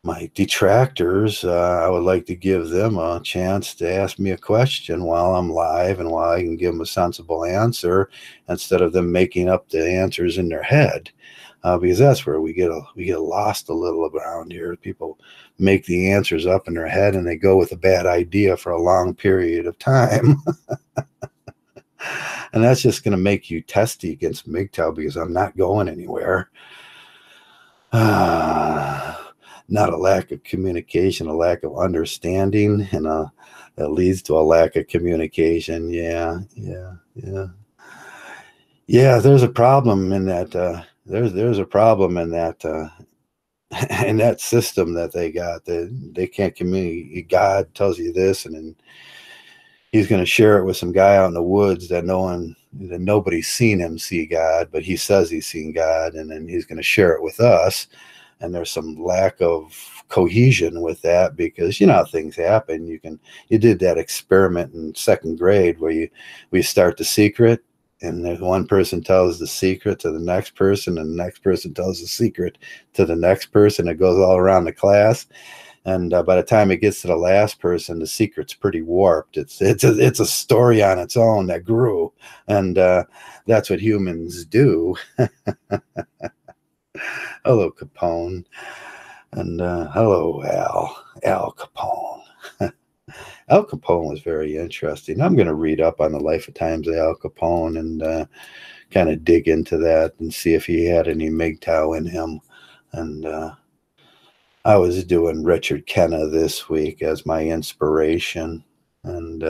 my detractors, I would like to give them a chance to ask me a question while I'm live and while I can give them a sensible answer instead of them making up the answers in their head, because that's where we get lost a little around here. People make the answers up in their head and they go with a bad idea for a long period of time. And that's just going to make you testy against Mgtow because I'm not going anywhere. Not a lack of communication, a lack of understanding, and that leads to a lack of communication. Yeah. There's a problem in that. There's a problem in that in that system that they got. They can't communicate. God tells you this, and then he's going to share it with some guy out in the woods that nobody's seen him see God, but he says he's seen God, and then he's going to share it with us. And there's some lack of cohesion with that because you know how things happen. You did that experiment in second grade where we start the secret, and then one person tells the secret to the next person, and the next person tells the secret to the next person. It goes all around the class. And by the time it gets to the last person, the secret's pretty warped. It's a story on its own that grew, and that's what humans do. Hello, Capone, and hello, Al Capone. Al Capone was very interesting. I'm going to read up on the life and times of Al Capone and kind of dig into that and see if he had any Mgtow in him. And I was doing Richard Kenna this week as my inspiration, and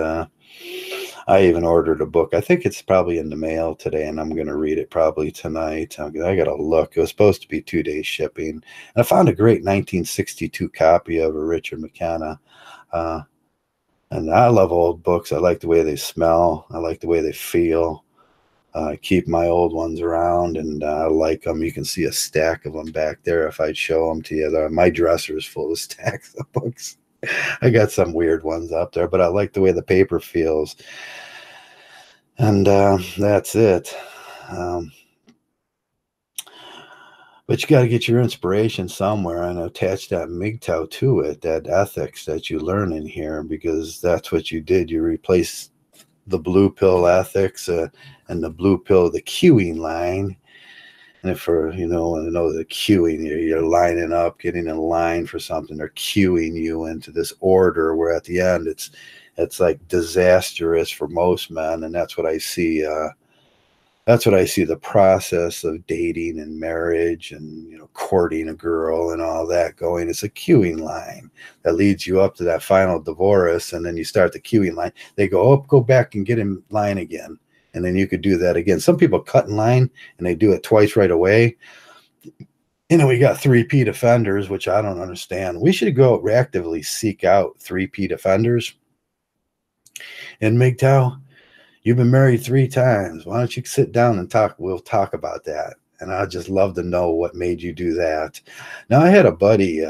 I even ordered a book. I think it's probably in the mail today, and I'm going to read it probably tonight. I got to look. It was supposed to be 2 days shipping, and I found a great 1962 copy of a Richard McKenna. And I love old books. I like the way they smell. I like the way they feel. I keep my old ones around, and I like them. You can see a stack of them back there if I'd show them to you. My dresser is full of stacks of books. I got some weird ones up there, but I like the way the paper feels. And that's it. But you got to get your inspiration somewhere and attach that Mgtow to it, that ethics that you learn in here, because that's what you did. You replaced the blue pill ethics and the blue pill, the queuing line. And for, the queuing, you're lining up, getting in line for something. They're queuing you into this order where at the end it's like disastrous for most men. And that's what I see. That's what I see the process of dating and marriage and, courting a girl and all that going. It's a queuing line that leads you up to that final divorce. And then you start the queuing line. They go, go back and get in line again. And then you could do that again. Some people cut in line and they do it twice right away. We got 3P offenders, which I don't understand. We should go actively seek out 3P offenders. And Mgtow, you've been married 3 times. Why don't you sit down and talk? We'll talk about that. And I'd just love to know what made you do that. Now, I had a buddy,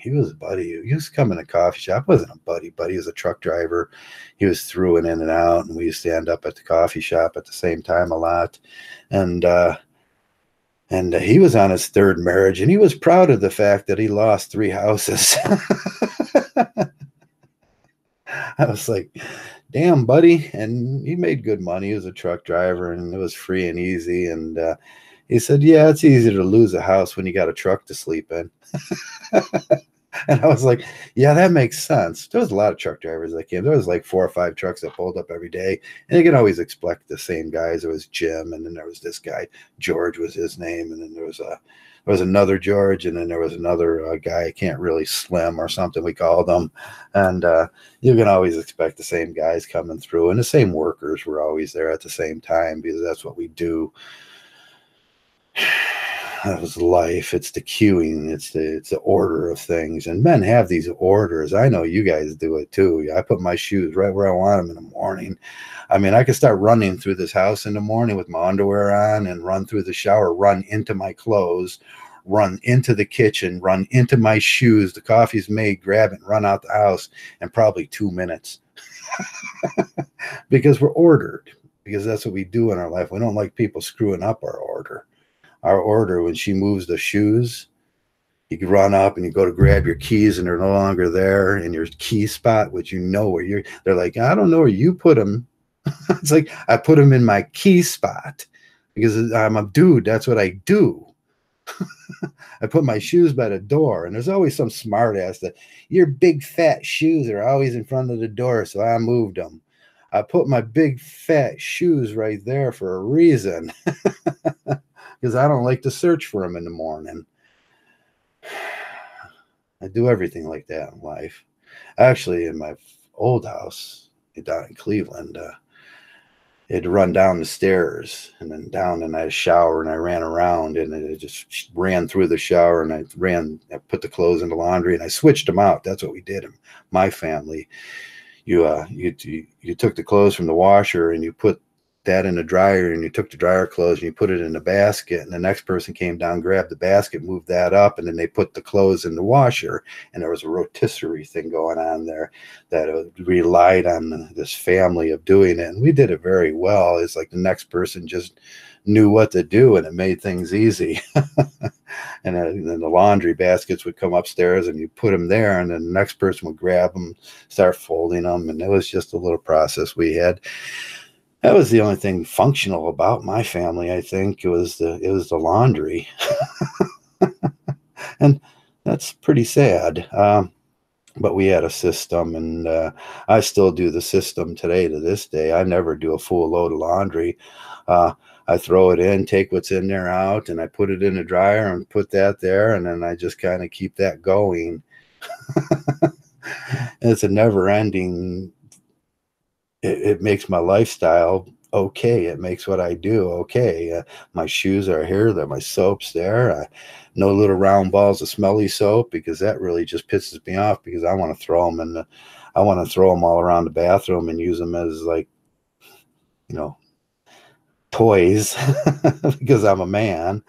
He was a buddy. He used to come in a coffee shop. Wasn't a buddy, but he was a truck driver. He was through and in and out, and we used to end up at the coffee shop at the same time a lot. And he was on his third marriage, and he was proud of the fact that he lost 3 houses. I was like, damn, buddy. And he made good money. He was a truck driver, and it was free and easy. And he said, yeah, it's easier to lose a house when you got a truck to sleep in. And I was like, yeah, that makes sense. There was a lot of truck drivers that came. There was like 4 or 5 trucks that pulled up every day. And you can always expect the same guys. There was Jim, and then there was this guy, George was his name. And then there was another George, and then there was another guy, I can't really, Slim or something we called him. And you can always expect the same guys coming through. And the same workers were always there at the same time, because that's what we do. That was life. It's the queuing. It's the order of things. And men have these orders. I know you guys do it too. I put my shoes right where I want them in the morning. I mean, I could start running through this house in the morning with my underwear on and run through the shower, run into my clothes, run into the kitchen, run into my shoes. The coffee's made, grab it, and run out the house in probably 2 minutes. Because we're ordered. Because that's what we do in our life. We don't like people screwing up our order. Our order, when she moves the shoes, you can run up and you go to grab your keys and they're no longer there in your key spot, which you know where they're like, I don't know where you put them. It's like, I put them in my key spot because I'm a dude. That's what I do. I put my shoes by the door, and there's always some smart ass that your big fat shoes are always in front of the door. So I moved them. I put my big fat shoes right there for a reason. Because I don't like to search for them in the morning. I do everything like that in life. Actually, in my old house down in Cleveland, I had to run down the stairs and then down, and I had a shower, and I ran around, and I just ran through the shower, and I put the clothes in the laundry, and I switched them out. That's what we did in my family. You took the clothes from the washer, and you put that in the dryer, and you took the dryer clothes and you put it in the basket, and the next person came down, grabbed the basket, moved that up, and then they put the clothes in the washer. And there was a rotisserie thing going on there that relied on this family of doing it, and we did it very well. It's like the next person just knew what to do, and it made things easy. And then the laundry baskets would come upstairs, and you put them there, and then the next person would grab them, start folding them, and it was just a little process we had. That was the only thing functional about my family, I think. It was the laundry. And that's pretty sad. But we had a system, and I still do the system today to this day. I never do a full load of laundry. I throw it in, take what's in there out, and I put it in the dryer and put that there, and then I just kind of keep that going. It's a never-ending. It makes my lifestyle okay. It makes what I do okay. My shoes are here. My soap's there. No little round balls of smelly soap, because that really just pisses me off, because I want to throw them I want to throw them all around the bathroom and use them as, like, toys, because I'm a man.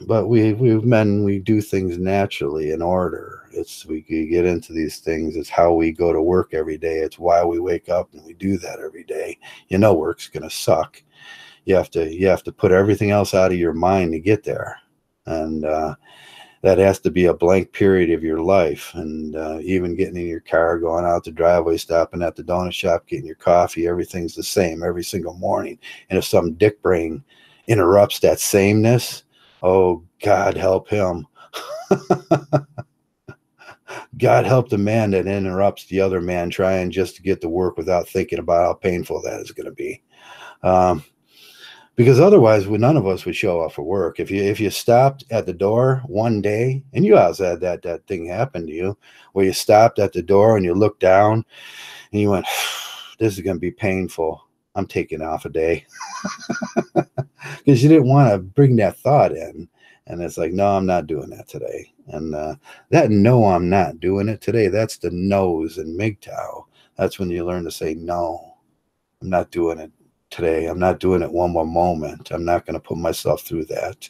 But we men, we do things naturally in order. We get into these things. It's how we go to work every day. It's why we wake up and we do that every day. Work's gonna suck. You have to put everything else out of your mind to get there, and that has to be a blank period of your life. And even getting in your car, going out the driveway, stopping at the donut shop, getting your coffee, everything's the same every single morning. And if some dick brain interrupts that sameness, oh, God help him. God help the man that interrupts the other man trying just to get to work without thinking about how painful that is going to be. Because otherwise, none of us would show up for work. If you stopped at the door one day, and you also had that thing happen to you, where you stopped at the door and you looked down and you went, this is going to be painful. I'm taking off a day. Because you didn't want to bring that thought in. And it's like, no, I'm not doing that today. And that no, I'm not doing it today, that's the no's in Mgtow. That's when you learn to say, no, I'm not doing it today. I'm not doing it one more moment. I'm not going to put myself through that.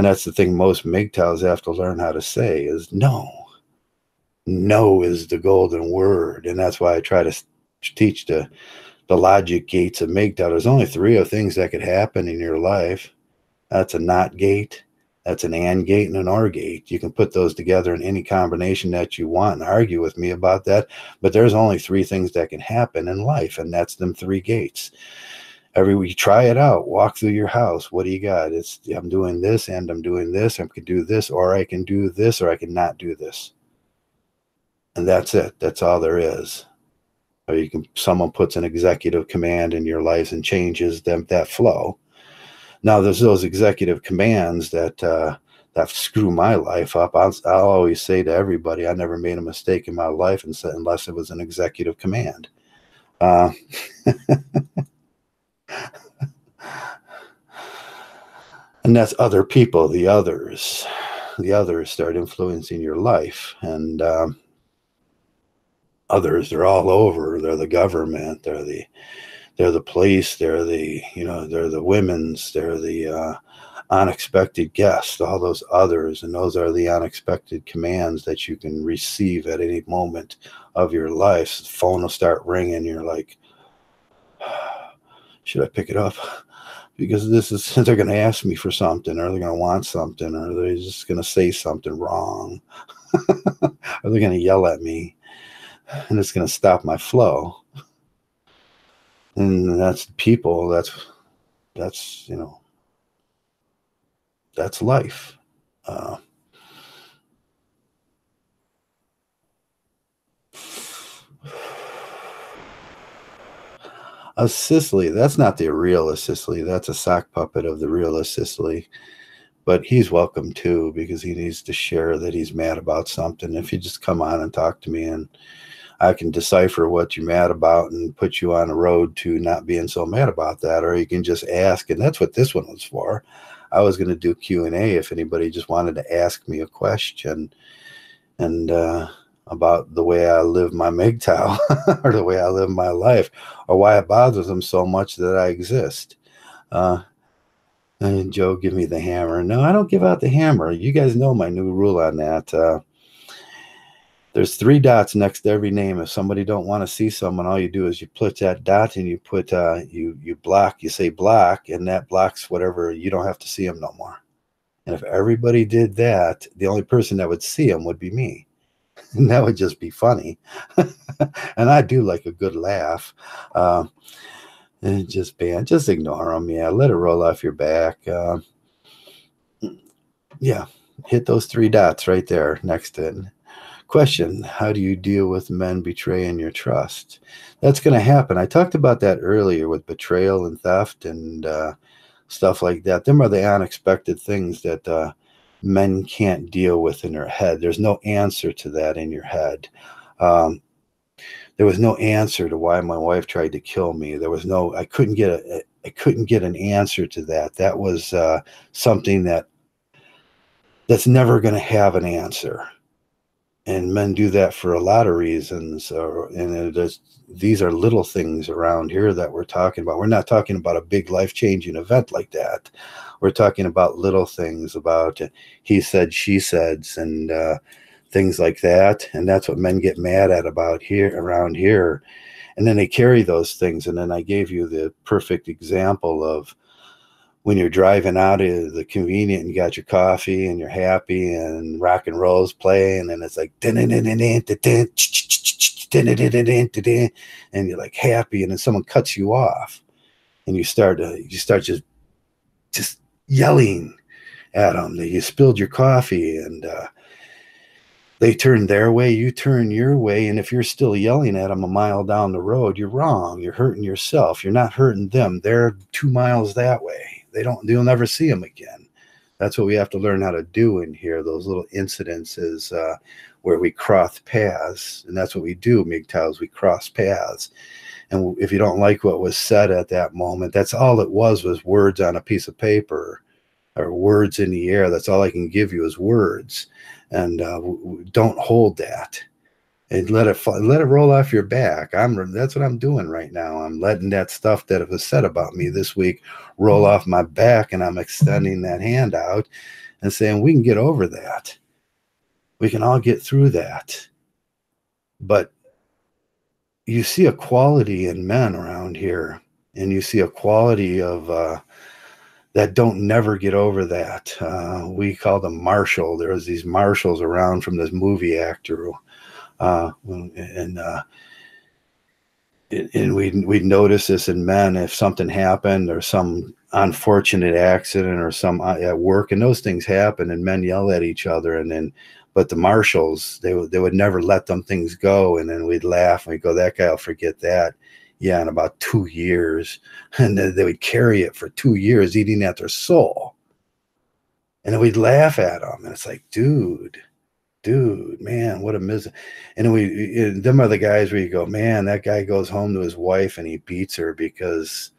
And that's the thing most Mgtows have to learn how to say is no. No is the golden word. And that's why I try to teach the logic gates of Mgtow. There's only 3 things that could happen in your life. That's a not gate, that's an and gate, and an or gate. You can put those together in any combination that you want and argue with me about that. But there's only 3 things that can happen in life, and that's them 3 gates. Every week, try it out. Walk through your house. What do you got? It's I'm doing this, and I'm doing this. I can do this, or I can do this, or I can not do this. And that's it. That's all there is. Or someone puts an executive command in your life and changes that flow. Now, there's those executive commands that screw my life up. I'll always say to everybody, I never made a mistake in my life unless it was an executive command. And that's other people, the others. The others start influencing your life. And others, they're all over. They're the government. They're the police. They're the women's. They're the unexpected guests. All those others, and those are the unexpected commands that you can receive at any moment of your life. The phone will start ringing. You're like, should I pick it up? Because they're going to ask me for something, or they're going to want something, or they're just going to say something wrong, or they're going to yell at me, and it's going to stop my flow. And that's people. That's life. Sicily, that's not the real Sicily. That's a sock puppet of the real Sicily. But he's welcome too, because he needs to share that he's mad about something. If you just come on and talk to me, and I can decipher what you're mad about and put you on a road to not being so mad about that. Or you can just ask, and that's what this one was for. I was going to do Q&A if anybody just wanted to ask me a question and about the way I live my Mgtow or the way I live my life, or why it bothers them so much that I exist. And Joe, give me the hammer. No, I don't give out the hammer. You guys know my new rule on that. There's 3 dots next to every name. If somebody don't want to see someone, all you do is you put that dot and you put you block. You say block, and that blocks whatever. You don't have to see them no more. And if everybody did that, the only person that would see them would be me. And that would just be funny. And I do like a good laugh. And just ignore them. Yeah, let it roll off your back. Yeah, hit those 3 dots right there next to it. Question: how do you deal with men betraying your trust? That's going to happen. I talked about that earlier with betrayal and theft and stuff like that. Them are the unexpected things that men can't deal with in their head. There's no answer to that in your head. There was no answer to why my wife tried to kill me. I couldn't get an answer to that. That was something that's never going to have an answer. And men do that for a lot of reasons. These are little things around here that we're talking about. We're not talking about a big life-changing event like that. We're talking about little things, about he said, she said, and things like that. And that's what men get mad at around here. And then they carry those things. And then I gave you the perfect example of when you're driving out of the convenient and you got your coffee and you're happy and rock and roll's playing and it's like and you're like happy, and then someone cuts you off and you start just yelling at them that you spilled your coffee, and they turn their way, you turn your way, and if you're still yelling at them a mile down the road, you're wrong. You're hurting yourself. You're not hurting them. They're 2 miles that way. You'll never see them again. That's what we have to learn how to do in here, those little incidences where we cross paths. And that's what we do, Mgtows, we cross paths. And if you don't like what was said at that moment, that's all it was words on a piece of paper or words in the air. That's all I can give you is words. And don't hold that. And let it roll off your back. That's what I'm doing right now. I'm letting that stuff that was said about me this week roll off my back, and I'm extending that hand out, and saying we can get over that. We can all get through that. But you see a quality in men around here, and you see a quality of that don't never get over that. We call them Marshall. There's these Marshalls around from this movie actor, and we'd notice this in men if something happened or some unfortunate accident or some at work, and those things happen, and men yell at each other, and then but the Marshalls, they would never let them things go, and then we'd laugh and we'd go, that guy will forget that. Yeah, in about 2 years. And then they would carry it for 2 years, eating at their soul. And then we'd laugh at them. And it's like, dude, man, what a misery. And then them are the guys where you go, man, that guy goes home to his wife and he beats her because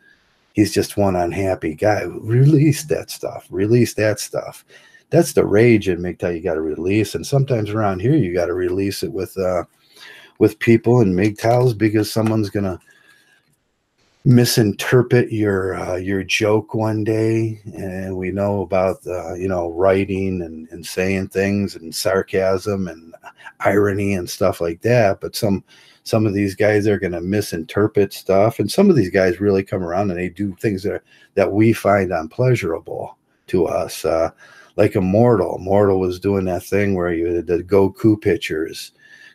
he's just one unhappy guy. Release that stuff. Release that stuff. That's the rage in Mgtow you got to release. And sometimes around here, you got to release it with people in Mgtows because someone's going to misinterpret your joke one day. And we know about writing and saying things and sarcasm and irony and stuff like that, but some of these guys are going to misinterpret stuff, and some of these guys really come around and they do things that we find unpleasurable to us, like Immortal was doing that thing where you did the Goku pictures,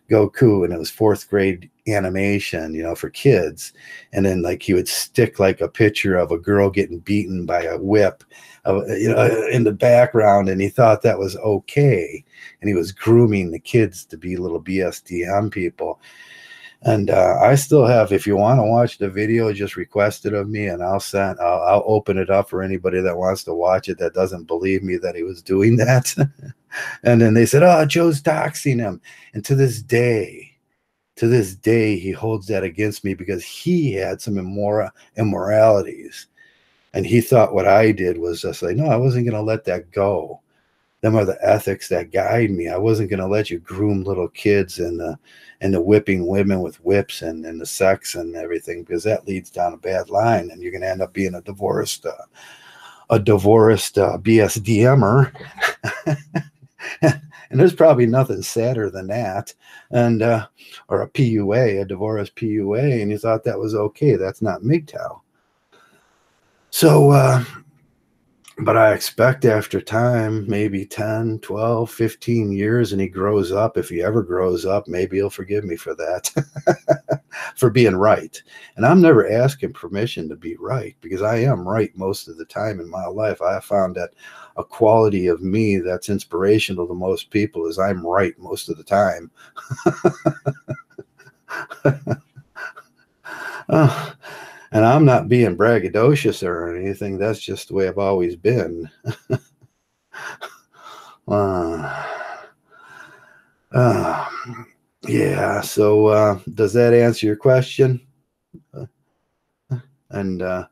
and it was 4th grade animation, for kids. And then like he would stick like a picture of a girl getting beaten by a whip, in the background. And he thought that was okay. And he was grooming the kids to be little BSDM people. And I still have, if you want to watch the video, just request it of me and I'll open it up for anybody that wants to watch it that doesn't believe me that he was doing that. And then they said, oh, Joe's doxing him. And to this day, he holds that against me because he had some immoralities. And he thought what I did was just like, no, I wasn't going to let that go. Them are the ethics that guide me. I wasn't going to let you groom little kids and the whipping women with whips and the sex and everything, because that leads down a bad line. And you're going to end up being a divorced BSDMer. And there's probably nothing sadder than that. And or a PUA, a divorce PUA, and you thought that was okay. That's not Mgtow. So but I expect after time, maybe 10, 12, 15 years, and he grows up, if he ever grows up, maybe he'll forgive me for that, for being right. And I'm never asking permission to be right, because I am right most of the time in my life. I have found that a quality of me that's inspirational to most people is I'm right most of the time. And I'm not being braggadocious or anything. That's just the way I've always been. Yeah. So does that answer your question? And I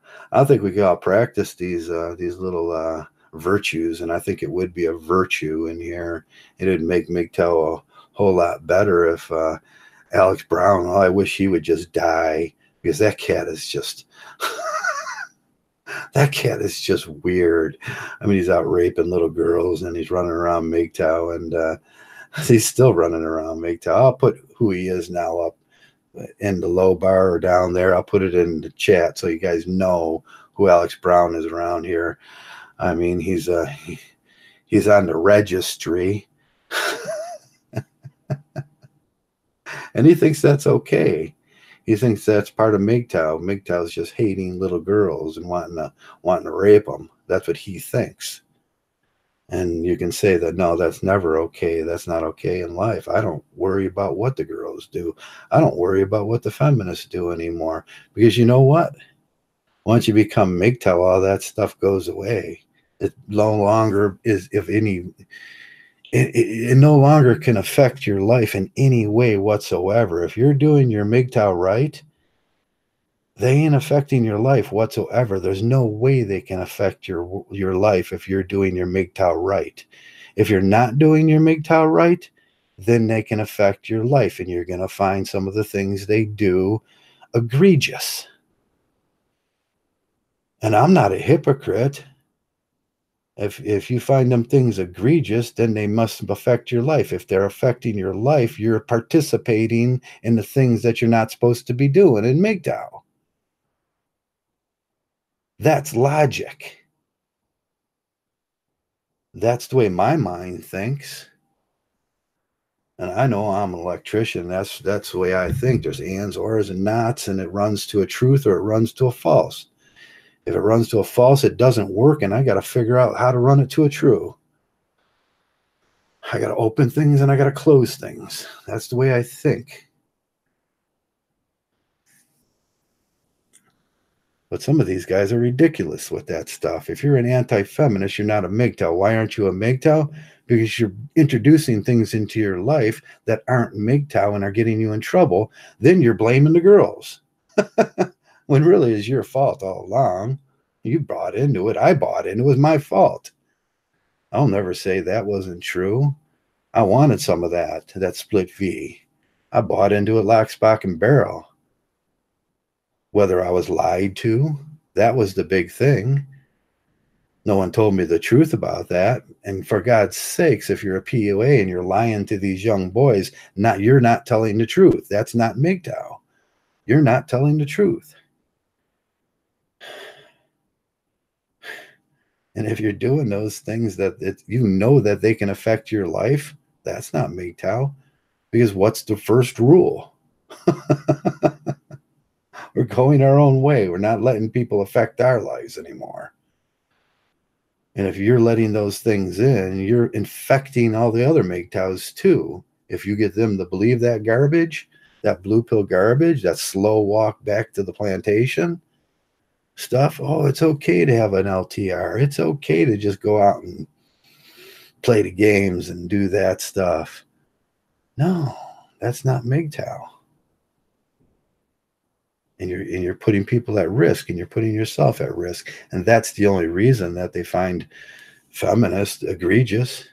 think we could all practice these little virtues, and I think it would be a virtue in here. It would make Mgtow a whole lot better if Alex Brown, I wish he would just die, because that cat is just that cat is just weird. I mean, he's out raping little girls and he's running around Mgtow, and he's still running around Mgtow. I'll put who he is now up in the low bar or down there. I'll put it in the chat so you guys know who Alex Brown is around here. I mean, he's on the registry. And he thinks that's okay. He thinks that's part of Mgtow. Mgtow's just hating little girls and wanting to rape them. That's what he thinks. And you can say that, no, that's never okay. That's not okay in life. I don't worry about what the girls do. I don't worry about what the feminists do anymore. Because you know what? Once you become Mgtow, all that stuff goes away. It no longer is, if any, it no longer can affect your life in any way whatsoever. If you're doing your Mgtow right, they ain't affecting your life whatsoever. There's no way they can affect your life if you're doing your Mgtow right. If you're not doing your Mgtow right, then they can affect your life, and you're going to find some of the things they do egregious. And I'm not a hypocrite. If you find them things egregious, then they must affect your life. If they're affecting your life, you're participating in the things that you're not supposed to be doing in Mgtow. That's logic. That's the way my mind thinks. And I know I'm an electrician. That's the way I think. There's ands, ors, and nots, and it runs to a truth or it runs to a false. If it runs to a false, it doesn't work, and I got to figure out how to run it to a true. I got to open things and I got to close things. That's the way I think. But some of these guys are ridiculous with that stuff. If you're an anti-feminist, you're not a Mgtow. Why aren't you a Mgtow? Because you're introducing things into your life that aren't Mgtow and are getting you in trouble. Then you're blaming the girls. When really it's your fault all along. You bought into it. I bought into it. It was my fault. I'll never say that wasn't true. I wanted some of that split V. I bought into it lock, stock, and barrel. Whether I was lied to, that was the big thing. No one told me the truth about that. And for God's sakes, if you're a PUA and you're lying to these young boys, you're not telling the truth. That's not Mgtow. You're not telling the truth. And if you're doing those things that you know that they can affect your life, that's not Mgtow. Because what's the first rule? We're going our own way. We're not letting people affect our lives anymore. And if you're letting those things in, you're infecting all the other Mgtows too. If you get them to believe that garbage, that blue pill garbage, that slow walk back to the plantation stuff, oh, it's okay to have an LTR. It's okay to just go out and play the games and do that stuff. No, that's not Mgtow. And you're putting people at risk, and you're putting yourself at risk. And that's the only reason that they find feminists egregious,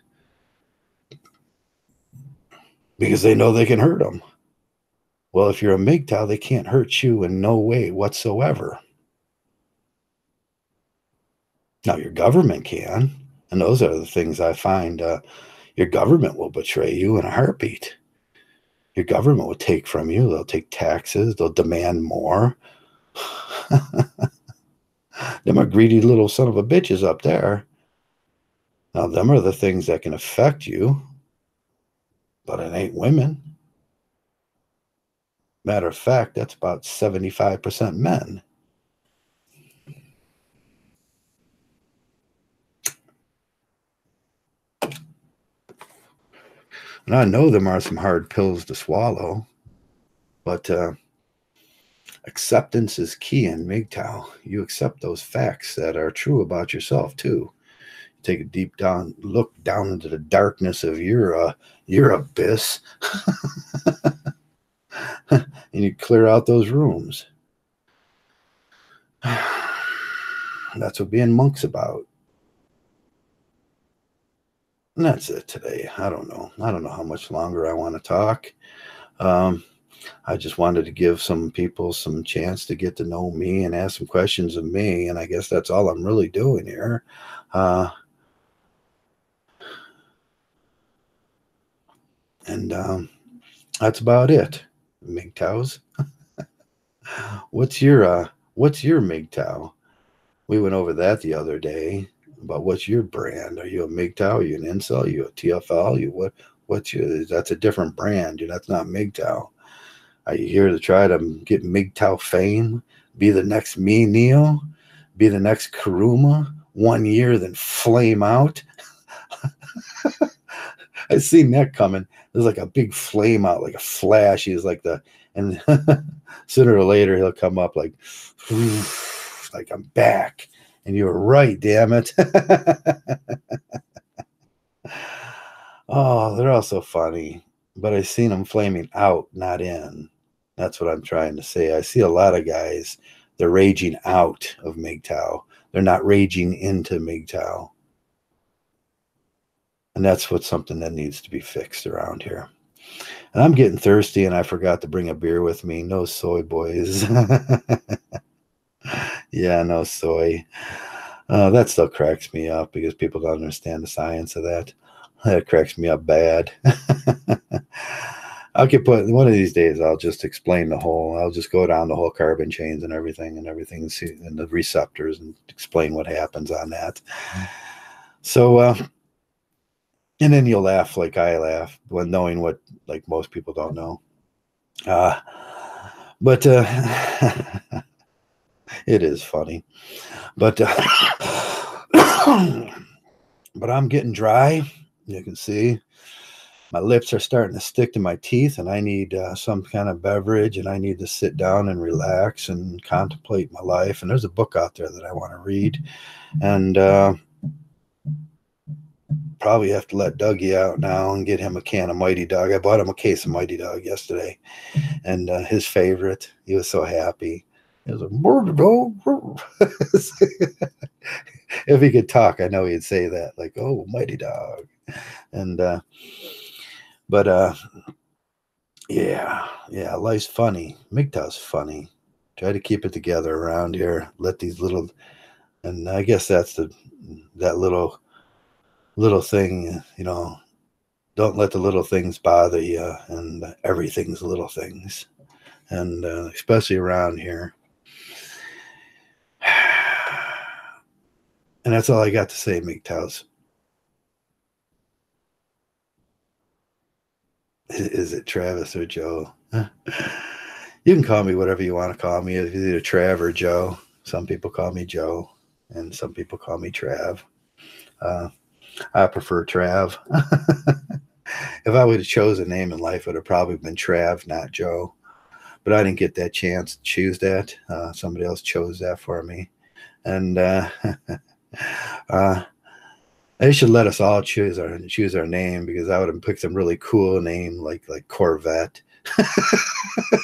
because they know they can hurt them. Well, if you're a Mgtow, they can't hurt you in no way whatsoever. Now, your government can, and those are the things I find. Your government will betray you in a heartbeat. Your government will take from you. They'll take taxes. They'll demand more. Them are greedy little son of a bitches up there. Now, them are the things that can affect you, but it ain't women. Matter of fact, that's about 75% men. And I know them are some hard pills to swallow, but acceptance is key in Mgtow. You accept those facts that are true about yourself too. Take a deep down look down into the darkness of your abyss, and you clear out those rooms. That's what being monk's about. And that's it today. I don't know how much longer I want to talk. I just wanted to give some people some chance to get to know me and ask some questions of me, and I guess that's all I'm really doing here. And that's about it. Mgtows. What's your Mgtow? We went over that the other day. But what's your brand? Are you a Mgtow? Are you an incel? Are you a TFL? What's your? That's a different brand. That's not Mgtow. Are you here to try to get Mgtow fame? Be the next me Neo? Be the next Karuma? 1 year, then flame out? I seen that coming. There's like a big flame out, like a flash. He's like and sooner or later he'll come up like I'm back. And you were right, damn it. Oh, they're all so funny. But I seen them flaming out, not in. That's what I'm trying to say. I see a lot of guys, they're raging out of Mgtow. They're not raging into Mgtow. And that's something that needs to be fixed around here. And I'm getting thirsty, and I forgot to bring a beer with me. No soy, boys. Yeah, no soy. That still cracks me up because people don't understand the science of that. That cracks me up bad. I'll get put one of these days. I'll just explain the whole. I'll just go down the whole carbon chains and everything, and the receptors, and explain what happens on that. So, and then you'll laugh like I laugh when knowing what like most people don't know. But it is funny. But but I'm getting dry. You can see my lips are starting to stick to my teeth, and I need some kind of beverage, and I need to sit down and relax and contemplate my life. And there's a book out there that I want to read, and probably have to let Dougie out now and get him a can of Mighty Dog. I bought him a case of Mighty Dog yesterday, and his favorite. He was so happy. He was like, if he could talk, I know he'd say that, like, "Oh, Mighty Dog," and but yeah, life's funny. Mgtow's funny. Try to keep it together around here. Let these little, and I guess that's that little thing, you know. Don't let the little things bother you, and everything's little things, and especially around here. And that's all I got to say, Mgtows. Is it Travis or Joe? You can call me whatever you want to call me. It's either Trav or Joe. Some people call me Joe, and some people call me Trav. I prefer Trav. If I would have chosen a name in life, it would have probably been Trav, not Joe. But I didn't get that chance to choose that. Somebody else chose that for me. And they should let us all choose our name, because I would have picked some really cool name like Corvette.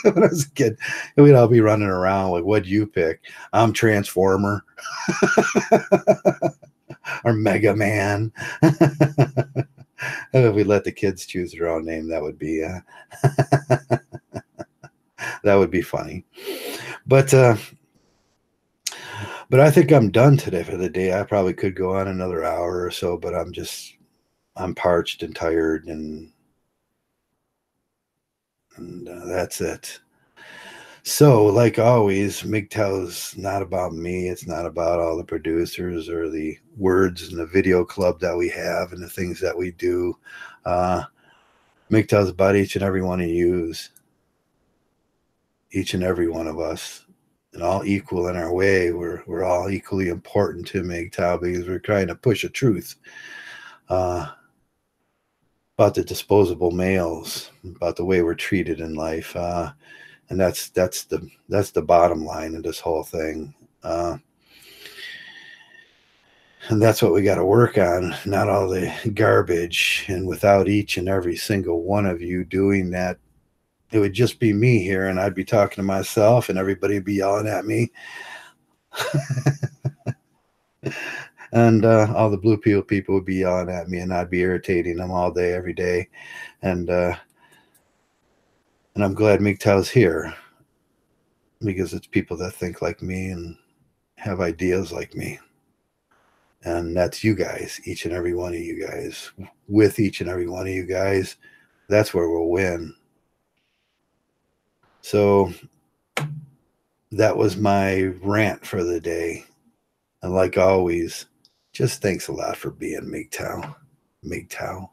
When I was a kid, we'd all be running around like, "What'd you pick?" "I'm Transformer." Or Mega Man. If we let the kids choose their own name, that would be that would be funny. But I think I'm done today for the day. I probably could go on another hour or so, but I'm parched and tired, and that's it. So, like always, Mgtow's not about me. It's not about all the producers or the words and the video club that we have and the things that we do. Mgtow's about each and every one of yous, each and every one of us, and all equal in our way. We're all equally important to Mgtow, because we're trying to push a truth about the disposable males, about the way we're treated in life. And that's the bottom line of this whole thing. And that's what we got to work on, not all the garbage. And without each and every single one of you doing that, it would just be me here, and I'd be talking to myself, and everybody would be yelling at me. And all the blue pill people would be yelling at me, and I'd be irritating them all day, every day. And I'm glad Mgtow's here, because it's people that think like me and have ideas like me. And that's you guys, each and every one of you guys. With each and every one of you guys, that's where we'll win. So that was my rant for the day. And like always, just thanks a lot for being Mgtow. Mgtow.